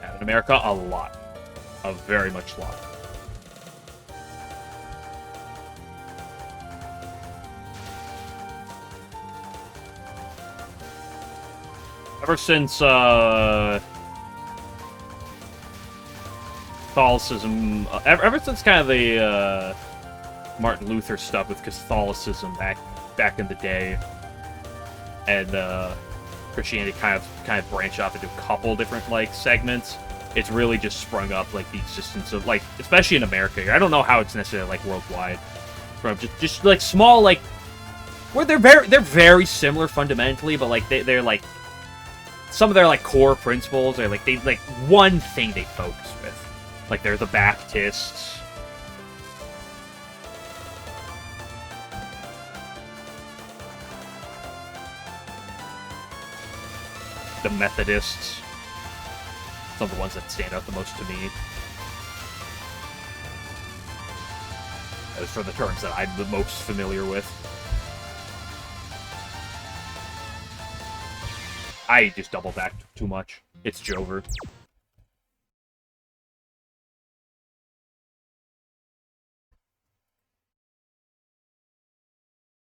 Yeah, in America, a lot. A very much lot. Ever since Catholicism, ever since kind of the Martin Luther stuff with Catholicism back in the day, and Christianity kind of branched off into a couple different like segments. It's really just sprung up like the existence of like, especially in America. I don't know how it's necessarily like worldwide, from just like small like where they're very similar fundamentally, but like they're like. Some of their like core principles are like one thing they focus with. Like they're the Baptists. The Methodists. Some of the ones that stand out the most to me. As for the terms that I'm the most familiar with. I just double backed too much. It's Jover.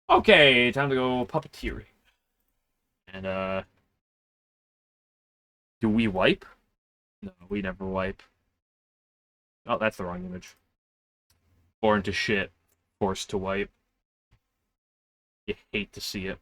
Okay, time to go puppeteering. And, do we wipe? No, we never wipe. Oh, that's the wrong image. Born to shit. Forced to wipe. You hate to see it.